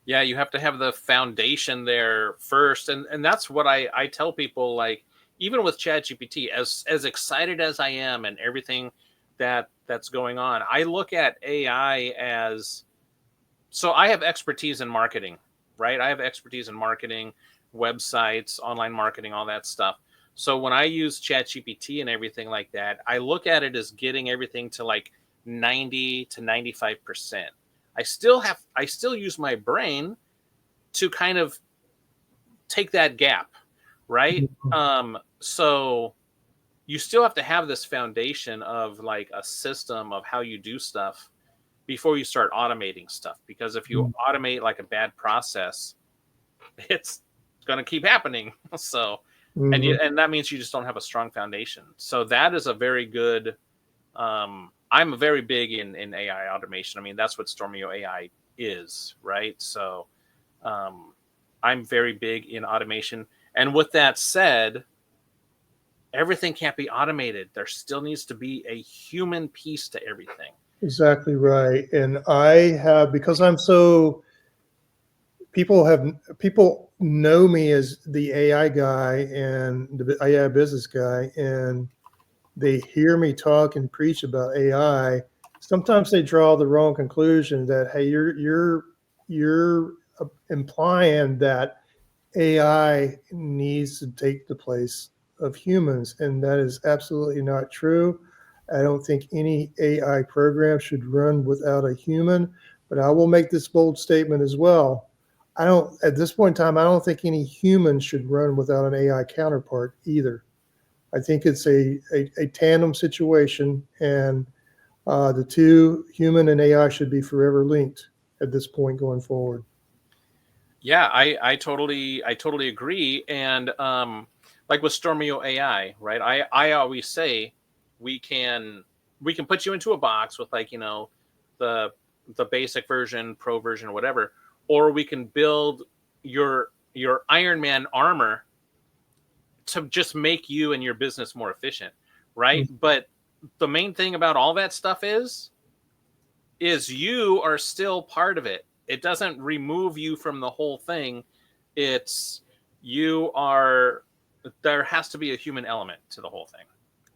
Yeah, you have to have the foundation there first, and that's what I tell people. Like even with ChatGPT, as excited as I am and everything that's going on, I look at AI as, so I have expertise in marketing, right? I have expertise in marketing, websites, online marketing, all that stuff. So when I use ChatGPT and everything like that, I look at it as getting everything to like 90 to 95%. I still use my brain to kind of take that gap, right? So you still have to have this foundation of like a system of how you do stuff before you start automating stuff. Because if you automate like a bad process, it's going to keep happening. So, and that means you just don't have a strong foundation. So that is a very good. I'm very big in AI automation. I mean, that's what Stormio AI is, right? So, I'm very big in automation. And with that said, everything can't be automated. There still needs to be a human piece to everything. Exactly right. And I have, because I'm so, people know me as the AI guy and the AI business guy, and they hear me talk and preach about AI. Sometimes they draw the wrong conclusion that, hey, you're implying that AI needs to take the place of humans, and that is absolutely not true. I don't think any AI program should run without a human, but I will make this bold statement as well. I don't, at this point in time, I don't think any human should run without an AI counterpart either. I think it's a tandem situation, and the two, human and AI, should be forever linked at this point going forward. Yeah, I totally agree. And like with Stormio AI, right? I always say we can put you into a box with like, the the basic version, pro version, whatever, or we can build your Iron Man armor to just make you and your business more efficient, right? But the main thing about all that stuff is you are still part of it. It doesn't remove you from the whole thing. It's you are, there has to be a human element to the whole thing.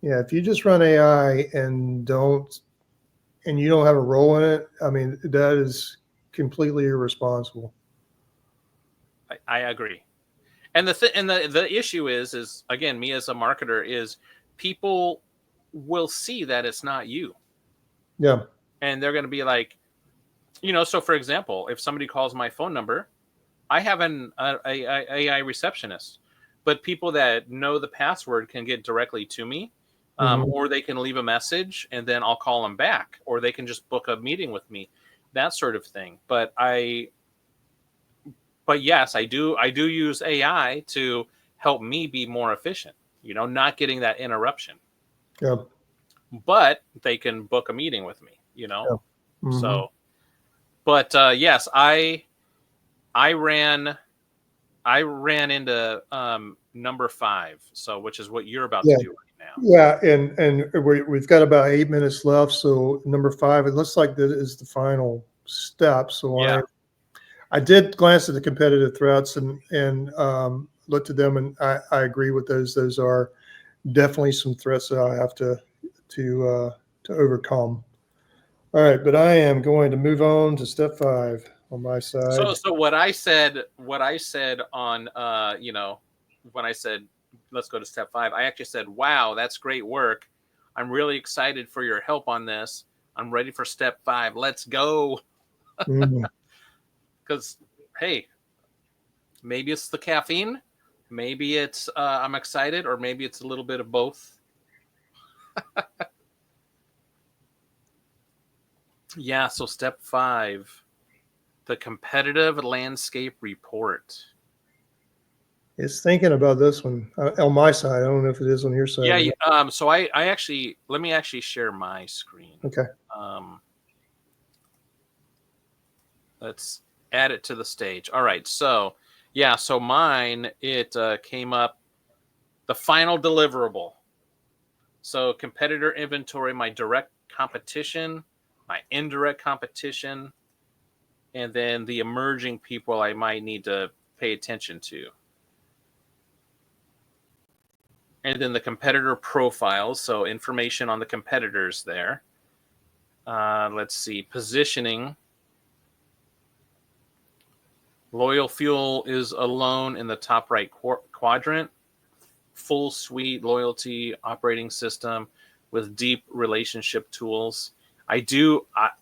Yeah, if you just run AI and you don't have a role in it, I mean, that is completely irresponsible. I agree. And the issue is again, me as a marketer, is people will see that it's not you. Yeah. And they're going to be like, so for example, if somebody calls my phone number, I have an AI receptionist, but people that know the password can get directly to me, or they can leave a message and then I'll call them back, or they can just book a meeting with me, that sort of thing. But yes, I do use AI to help me be more efficient, not getting that interruption. Yeah. But they can book a meeting with me, Yeah. So, but yes, I ran into number 5, so which is what you're about to do right now. Yeah, and we've got about 8 minutes left. So number 5, it looks like that is the final step. So Yeah. I did glance at the competitive threats and looked at them, and I agree with those. Those are definitely some threats that I have to overcome. All right, but I am going to move on to step 5 on my side. So what I said on when I said let's go to step 5, I actually said, wow, that's great work. I'm really excited for your help on this. I'm ready for step 5. Let's go. Because hey, maybe it's the caffeine, maybe it's I'm excited, or maybe it's a little bit of both. Yeah, so step 5, the competitive landscape report. It's thinking about this one on my side. I don't know if it is on your side. Yeah. So I actually, let me actually share my screen. Okay. Let's add it to the stage. All right. So yeah. So mine, it came up, the final deliverable. So competitor inventory, my direct competition, my indirect competition, and then the emerging people I might need to pay attention to. And then the competitor profiles, so information on the competitors there. Let's see, positioning. Loyal Fuel is alone in the top right quadrant. Full suite loyalty operating system with deep relationship tools. I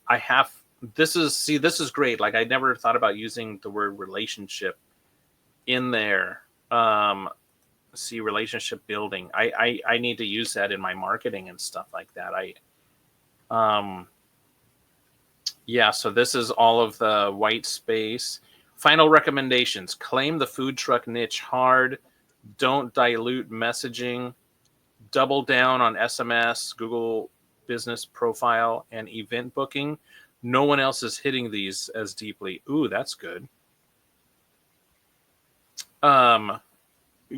have, this is great. Like, I never thought about using the word relationship in there. See, relationship building. I need to use that in my marketing and stuff like that. Yeah, so this is all of the white space. Final recommendations: claim the food truck niche hard, don't dilute messaging, double down on SMS, Google Business Profile, and event booking. No one else is hitting these as deeply. Ooh, that's good.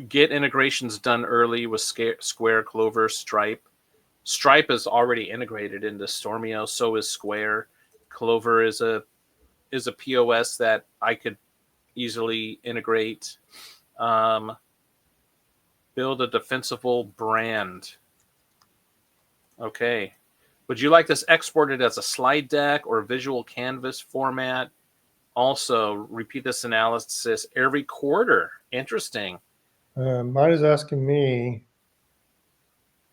Get integrations done early with Square, Clover, Stripe. Stripe is already integrated into Stormio, so is Square. Clover is a POS that I could easily integrate. Build a defensible brand. Okay. Would you like this exported as a slide deck or visual canvas format? Also, repeat this analysis every quarter. Interesting. Mine is asking me,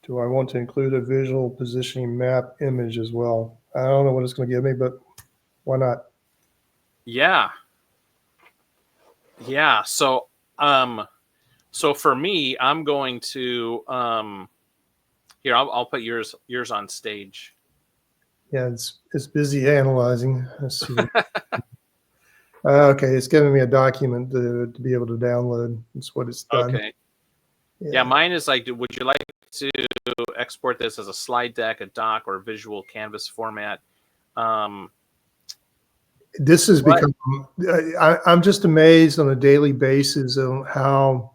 do I want to include a visual positioning map image as well? I don't know what it's going to give me, but why not? Yeah. Yeah. So for me, I'm going to here, I'll put yours on stage. Yeah, it's busy analyzing. Let's see. Okay, it's giving me a document to be able to download. That's what it's done. Okay. Yeah, mine is like, would you like to export this as a slide deck, a doc, or visual canvas format? This has What? become, I'm just amazed on a daily basis on how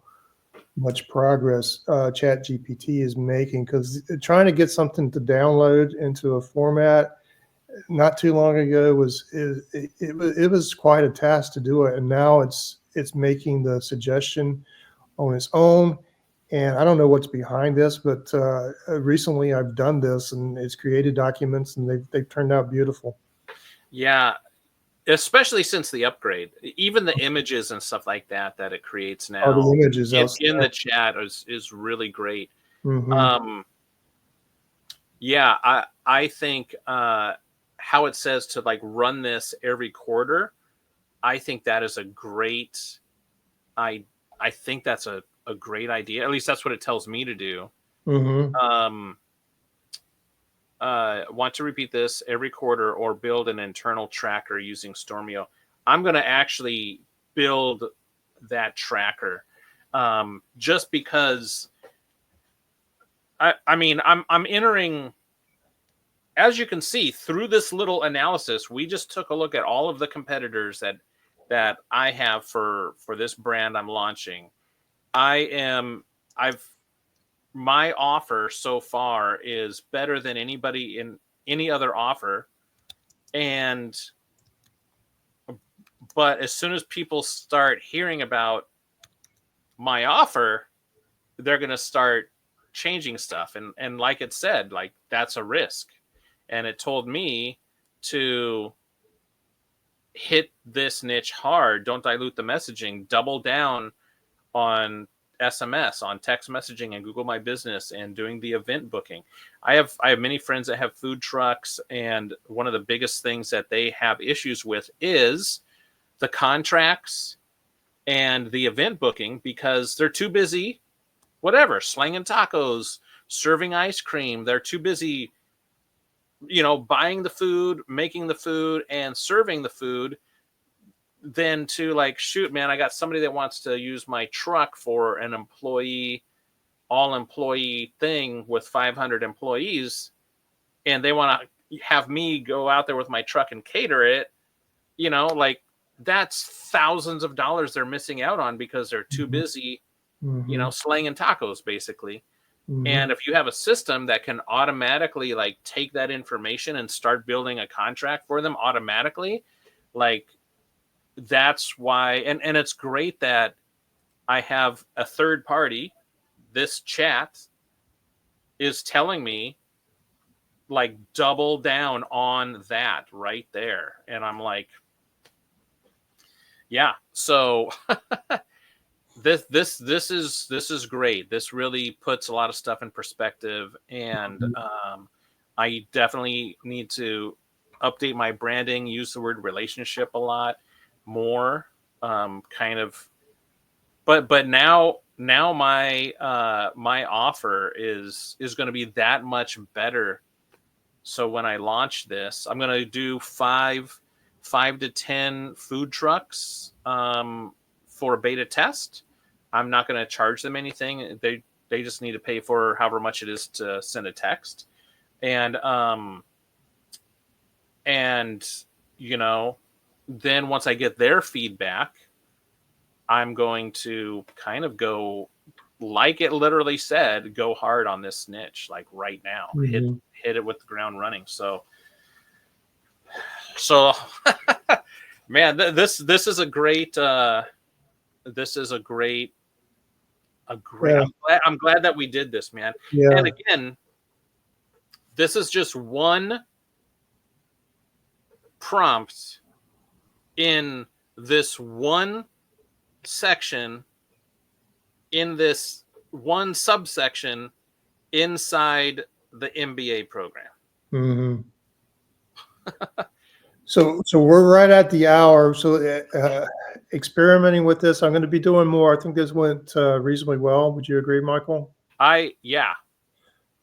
much progress ChatGPT is making, because trying to get something to download into a format not too long ago it was quite a task to do it, and now it's making the suggestion on its own. And I don't know what's behind this, but recently I've done this, and it's created documents, and they've turned out beautiful. Yeah, especially since the upgrade, even the images and stuff like that that it creates All the now images in outside. the chat is really great. Hmm. Um, yeah, I think how it says to like run this every quarter, I think that is a great I I think that's a great idea. At least that's what it tells me to do. Hmm. Um, want to repeat this every quarter or build an internal tracker using Stormio. I'm going to actually build that tracker, just because I mean I'm entering, as you can see through this little analysis. We just took a look at all of the competitors that I have for this brand I'm launching. I've my offer so far is better than anybody in any other offer. And but as soon as people start hearing about my offer, they're going to start changing stuff. And like it said, like that's a risk. And it told me to hit this niche hard, don't dilute the messaging, double down on SMS, on text messaging and Google My Business and doing the event booking. I have many friends that have food trucks, and one of the biggest things that they have issues with is the contracts and the event booking, because they're too busy, whatever, slanging tacos, serving ice cream. They're too busy, buying the food, making the food, and serving the food, than to like, shoot, man, I got somebody that wants to use my truck for an all employee thing with 500 employees, and they want to have me go out there with my truck and cater it. Like, that's thousands of dollars they're missing out on because they're too Hmm. busy, Hmm. slanging tacos basically. Hmm. And if you have a system that can automatically like take that information and start building a contract for them automatically, like, that's why. And it's great that I have a third party. This chat is telling me like double down on that right there. And I'm like, yeah. So this is great. This really puts a lot of stuff in perspective. And I definitely need to update my branding, use the word relationship a lot more. Kind of, but now my offer is going to be that much better. So when I launch this, I'm going to do five to 10 food trucks, for a beta test. I'm not going to charge them anything. They just need to pay for however much it is to send a text. And you know, then once I get their feedback, I'm going to kind of go, like it literally said, go hard on this niche, like right now, hit Hmm. hit it with the ground running. So man, this is a great this is a great. Yeah. I'm glad that we did this, man. And Yeah. again, this is just one prompt in this one section, in this one subsection inside the MBA program. Hmm. So we're right at the hour. So experimenting with this, I'm going to be doing more. I think this went reasonably well. Would you agree, Michael? Yeah,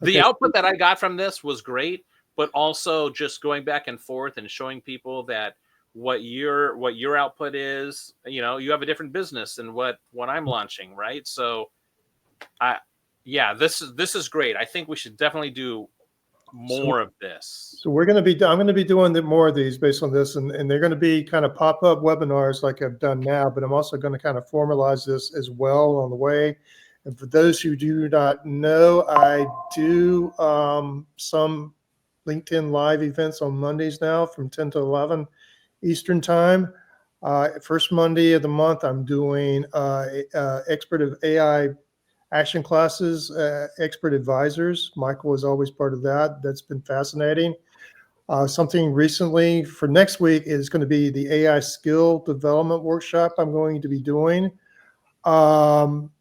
the Okay. output that I got from this was great, but also just going back and forth and showing people that what your output is. You have a different business than what I'm launching, right? So I yeah, this is great. I think we should definitely do So, more of this. so I'm going to be doing more of these based on this, and they're going to be kind of pop-up webinars like I've done now, but I'm also going to kind of formalize this as well on the way. And for those who do not know, I do some LinkedIn live events on Mondays now from 10 to 11 Eastern time. First Monday of the month, I'm doing expert of AI action classes, expert advisors. Michael is always part of that. That's been fascinating. Something recently for next week is going to be the AI skill development workshop I'm going to be doing. Um,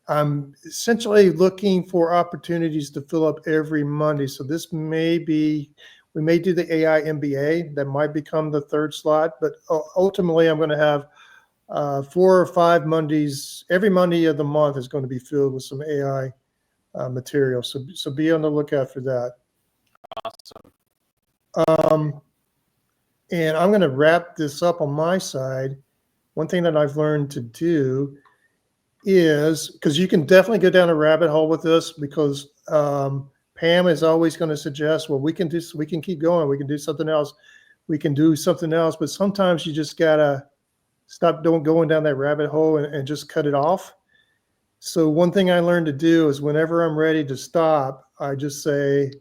I'm essentially looking for opportunities to fill up every Monday. So this may be, we may do the AI MBA. That might become the third slot, but ultimately I'm going to have 4 or 5 Mondays. Every Monday of the month is going to be filled with some AI material. So be on the lookout for that. Awesome. And I'm going to wrap this up on my side. One thing that I've learned to do is, because you can definitely go down a rabbit hole with this, because Pam is always going to suggest, well, we can keep going, we can do something else, but sometimes you just gotta stop going down that rabbit hole and just cut it off. So one thing I learned to do is whenever I'm ready to stop, I just say,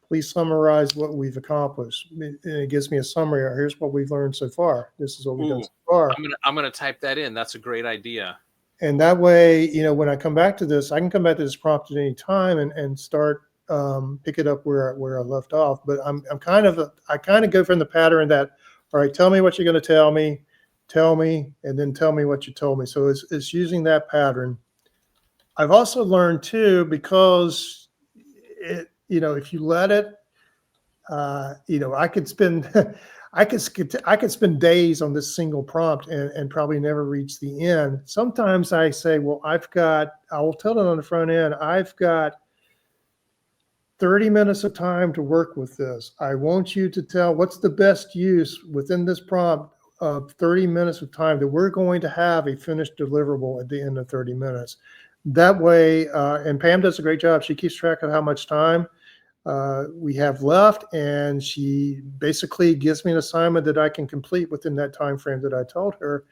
please summarize what we've accomplished. And it gives me a summary. Here's what we've learned so far. This is what we've done so far. I'm gonna type that in. That's a great idea. And that way, when I come back to this, I can come back to this prompt at any time and start pick it up where I left off. But I kind of go from the pattern that, all right, tell me what you're going to tell me, and then tell me what you told me. So it's using that pattern. I've also learned too, because if you let it, I could spend I could spend days on this single prompt and probably never reach the end. Sometimes I say, well, I will tell it on the front end, I've got 30 minutes of time to work with this. I want you to tell what's the best use within this prompt of 30 minutes of time that we're going to have a finished deliverable at the end of 30 minutes. That way, and Pam does a great job. She keeps track of how much time we have left, and she basically gives me an assignment that I can complete within that time frame that I told her,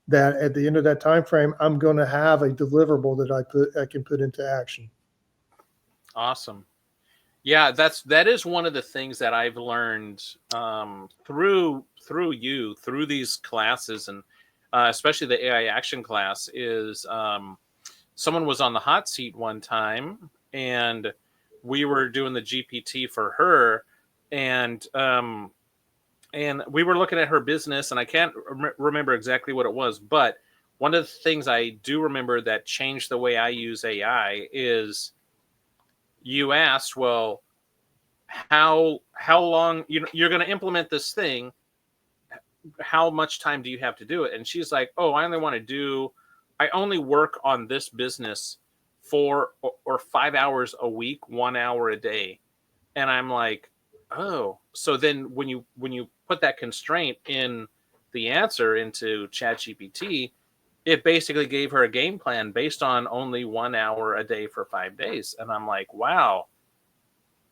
that at the end of that time frame, I'm going to have a deliverable that I can put into action. Awesome. Yeah, that is one of the things that I've learned through these classes, and especially the AI action class, is someone was on the hot seat one time, and we were doing the GPT for her, and we were looking at her business, and I can't remember exactly what it was, but one of the things I do remember that changed the way I use AI is, you asked, well, how long you're going to implement this thing, how much time do you have to do it? And she's like, oh, I only work on this business 4 or 5 hours a week, 1 hour a day. And I'm like, oh, so then when you put that constraint in the answer into ChatGPT, it basically gave her a game plan based on only 1 hour a day for 5 days. And I'm like, wow,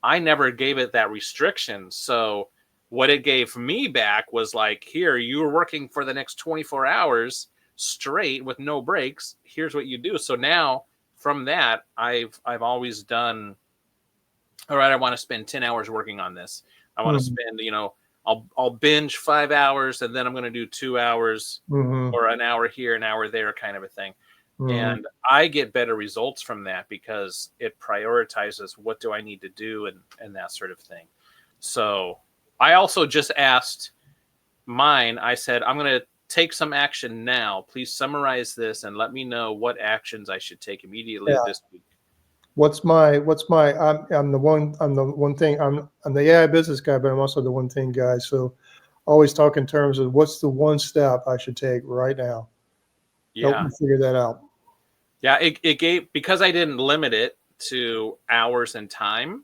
I never gave it that restriction. So what it gave me back was like, here, you were working for the next 24 hours straight with no breaks. Here's what you do. So now from that, I've always done, all right, I want to spend 10 hours working on this. I want to spend, I'll binge 5 hours, and then I'm going to do 2 hours or an hour here, an hour there, kind of a thing. And I get better results from that because it prioritizes what do I need to do and that sort of thing. So I also just asked mine, I said, I'm going to take some action now. Please summarize this and let me know what actions I should take immediately this week. I'm the one thing, I'm the AI business guy, but I'm also the one thing guy. So always talk in terms of what's the one step I should take right now. Yeah. Help me figure that out. Yeah, it gave, because I didn't limit it to hours and time,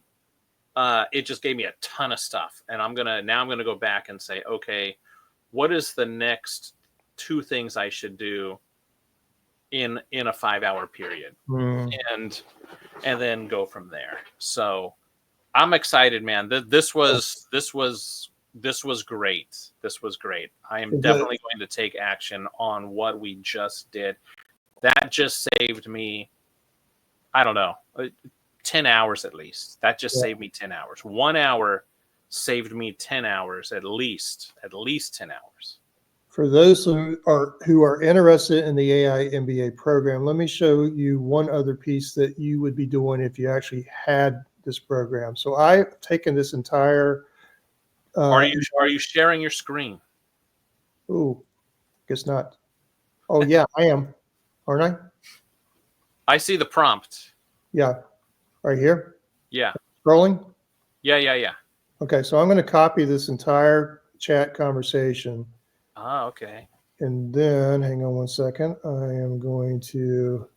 it just gave me a ton of stuff. And I'm gonna go back and say, okay, what is the next 2 things I should do in a 5 hour period, and then go from there. So I'm excited, man. This was great. This was great. I am definitely going to take action on what we just did. That just saved me, I don't know, 10 hours at least. That just saved me 10 hours. 1 hour saved me 10 hours at least 10 hours. For those who are interested in the AI MBA program, let me show you one other piece that you would be doing if you actually had this program. So I've taken this entire. Are you sharing your screen? Oh, guess not. Oh yeah, I am, aren't I? I see the prompt. Yeah, right here. Yeah. Scrolling. Yeah. Okay, so I'm going to copy this entire chat conversation. Ah, okay. And then, hang on one second. I am going to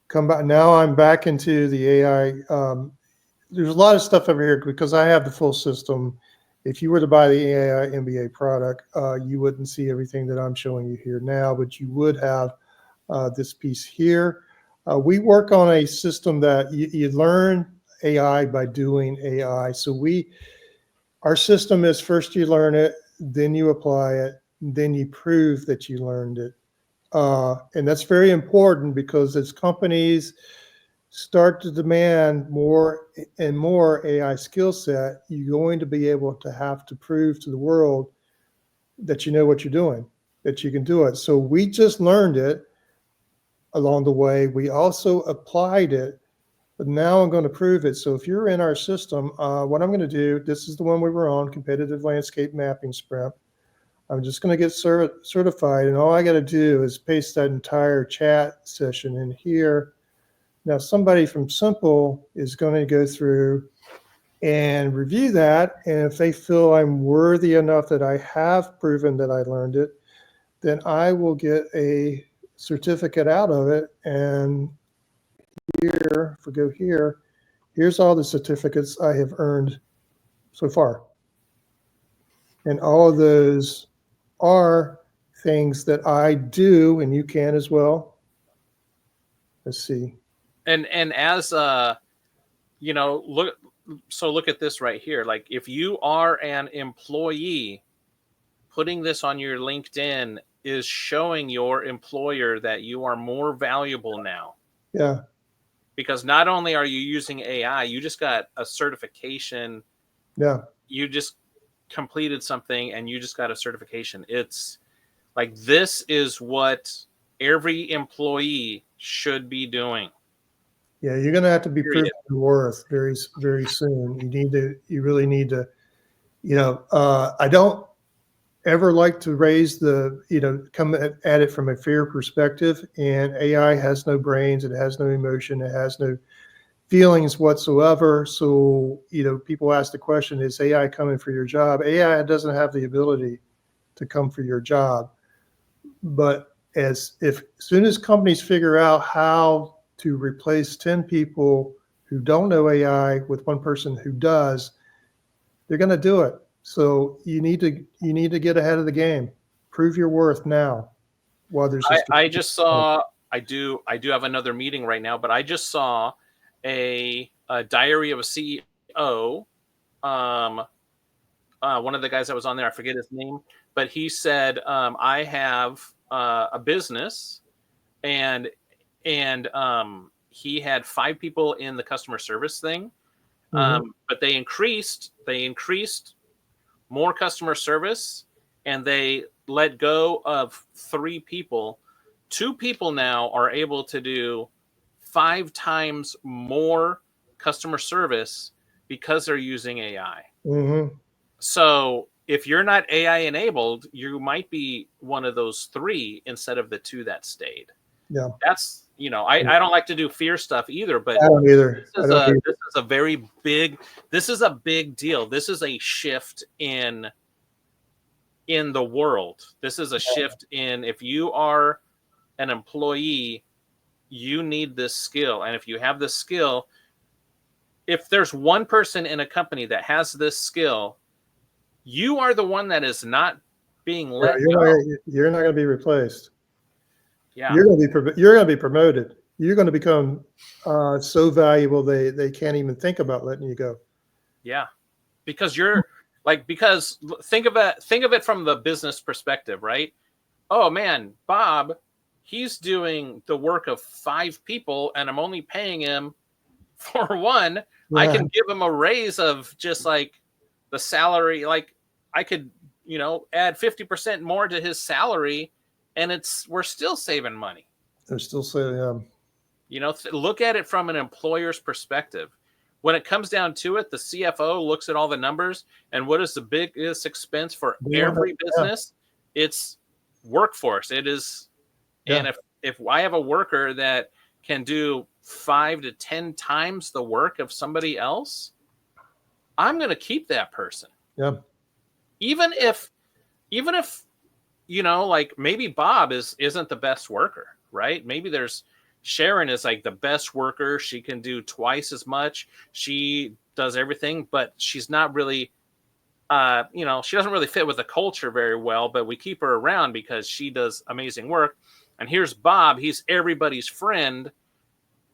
come back. Now I'm back into the AI. There's a lot of stuff over here because I have the full system. If you were to buy the AI MBA product, you wouldn't see everything that I'm showing you here now, but you would have this piece here. We work on a system that you learn AI by doing AI. So our system is first you learn it, then you apply it, then you prove that you learned it. And that's very important because as companies start to demand more and more AI skill set, you're going to be able to have to prove to the world that you know what you're doing, that you can do it. So we just learned it along the way. We also applied it, but now I'm going to prove it. So if you're in our system, what I'm going to do, this is the one we were on, Competitive Landscape Mapping Sprint. I'm just going to get certified, and all I got to do is paste that entire chat session in here. Now, somebody from Simple is going to go through and review that, and if they feel I'm worthy enough that I have proven that I learned it, then I will get a certificate out of it. And here, if we go here, here's all the certificates I have earned so far. And all of those are things that I do, and you can as well. Let's see. And as look at this right here. Like if you are an employee, putting this on your LinkedIn is showing your employer that you are more valuable now. Yeah. Because not only are you using AI, you just got a certification. Yeah. You just completed something and you just got a certification. It's like, this is what every employee should be doing. Yeah, you're going to have to be proving your worth very, very soon. You really need to, I don't ever like to raise come at it from a fair perspective. And AI has no brains, it has no emotion, it has no feelings whatsoever. So, people ask the question, is AI coming for your job? AI doesn't have the ability to come for your job. But as soon as companies figure out how to replace 10 people who don't know AI with one person who does, they're going to do it. So you need to get ahead of the game. Prove your worth now. While there's I just saw, I do have another meeting right now, but I just saw a diary of a CEO. One of the guys that was on there, I forget his name, but he said, I have a business, and he had 5 people in the customer service thing, but they increased more customer service, and they let go of 3 people. 2 people now are able to do 5 times more customer service because they're using AI. So if you're not AI enabled, you might be one of those 3 instead of the 2 that stayed. Yeah. That's, I don't like to do fear stuff either, but I don't either. This is a big deal. This is a shift in the world. This is a shift in, if you are an employee, you need this skill. And if you have this skill, if there's one person in a company that has this skill, you are the one that is not being let go. You're not going to be replaced. Yeah. You're going to be promoted. you're going to become so valuable they can't even think about letting you go. Yeah, because you're like, because think of it from the business perspective, right? Oh man, Bob, he's doing the work of 5 people and I'm only paying him for 1. I Yeah, can give him a raise of just like the salary. Like I could, add 50% more to his salary and we're still saving money. they're still saying, Look at it from an employer's perspective. When it comes down to it, the CFO looks at all the numbers, and what is the biggest expense for they don't every have, business? It's workforce. It is, yeah, and if I have a worker that can do 5 to 10 times the work of somebody else, I'm going to keep that person. yeah, Even if like maybe Bob isn't the best worker, right? Maybe there's Sharon is like the best worker. She can do twice as much. She does everything, but she's not really, she doesn't really fit with the culture very well, but we keep her around because she does amazing work. And here's Bob. He's everybody's friend,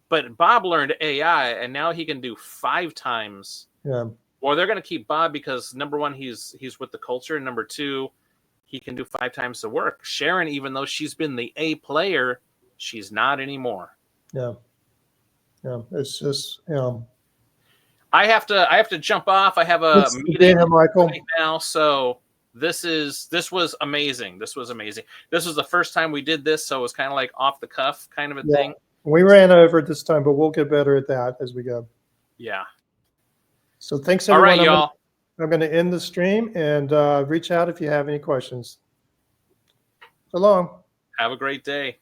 but Bob learned AI and now he can do 5 times. yeah. Well, they're going to keep Bob because number 1, he's with the culture. And number 2, he can do 5 times the work. Sharon, even though she's been the A player, she's not anymore. Yeah. Yeah. It's just, I have to jump off. I have a meeting Michael. right now. So this was amazing. This was amazing. This was the first time we did this. So it was kind of like off the cuff kind of a thing. We ran over this time, but we'll get better at that as we go. Yeah. So thanks, All everyone. right, y'all. I'm going to end the stream and reach out if you have any questions. So long. Have a great day.